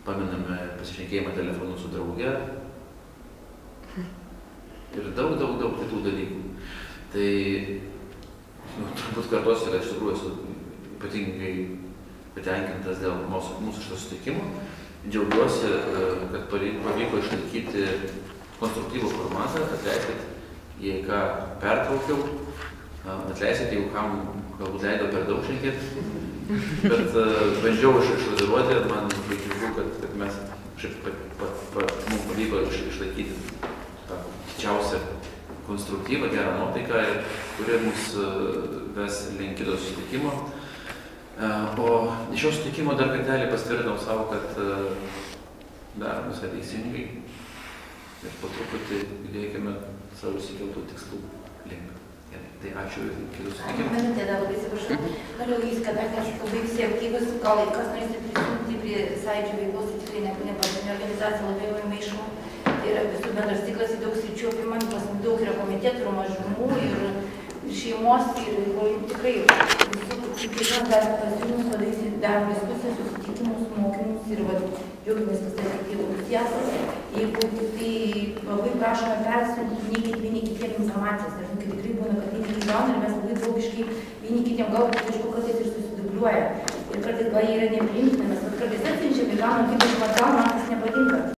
paminame pasišnekėjimą telefonu su drauge, ir daug kitų dalykų. Tai turbūt kartuosiu, kad iš tikrųjų esu ypatingai patenkintas dėl mūsų šito susitikimo. Džiaugiuosi, kad pavyko išlaikyti konstruktyvų formatą. Atleiskit, jei ką pertraukiau, atleiskit, jeigu kam galbūt leido per daug šnekėti. Bet bandžiau išlaviruoti ir man džiugu, kad mes mums pavyko išlaikyti didžiausią konstruktyvą, gerą nuotaiką, kuri mus ves link kito susitikimo. O iš šio susitikimo dar kartelį patvirtinau savo, kad darom viską teisingai ir po truputį judėkime savo įsikeltų tikslų link. Tai ačiū ir kitų susitikimų. Minutė dar labai atsiprašau. Noriu jūs, kadangi aš labai visi aktyvus, gal kas norėsite prisijungti prie sąjūdžio veiklos, tai tikrai nepatinė organizacija, labai maišau. Tai yra visų bendras ciklas į daug sričių apimami, pas daug yra komitetų ir mažumų ir šeimos ir tikrai kiekvienas dar pasiūlymus padaryti, darom diskusijas, susitikimus, mokymus ir džiaugiamės, kas tai aktyvų entuziastas. Jeigu tai labai prašome persiunti vieni kitiem informacijas, nes tikrai būna, kad vieni gauna ir mes labai draugiškai vieni kitiem galbūt kažko kartais ir susidubliuoja. Ir kartais gal jie yra nepriimtina, mes kartais atsiunčiam ir gaunam, kaip aš matau, man tas nepatinka.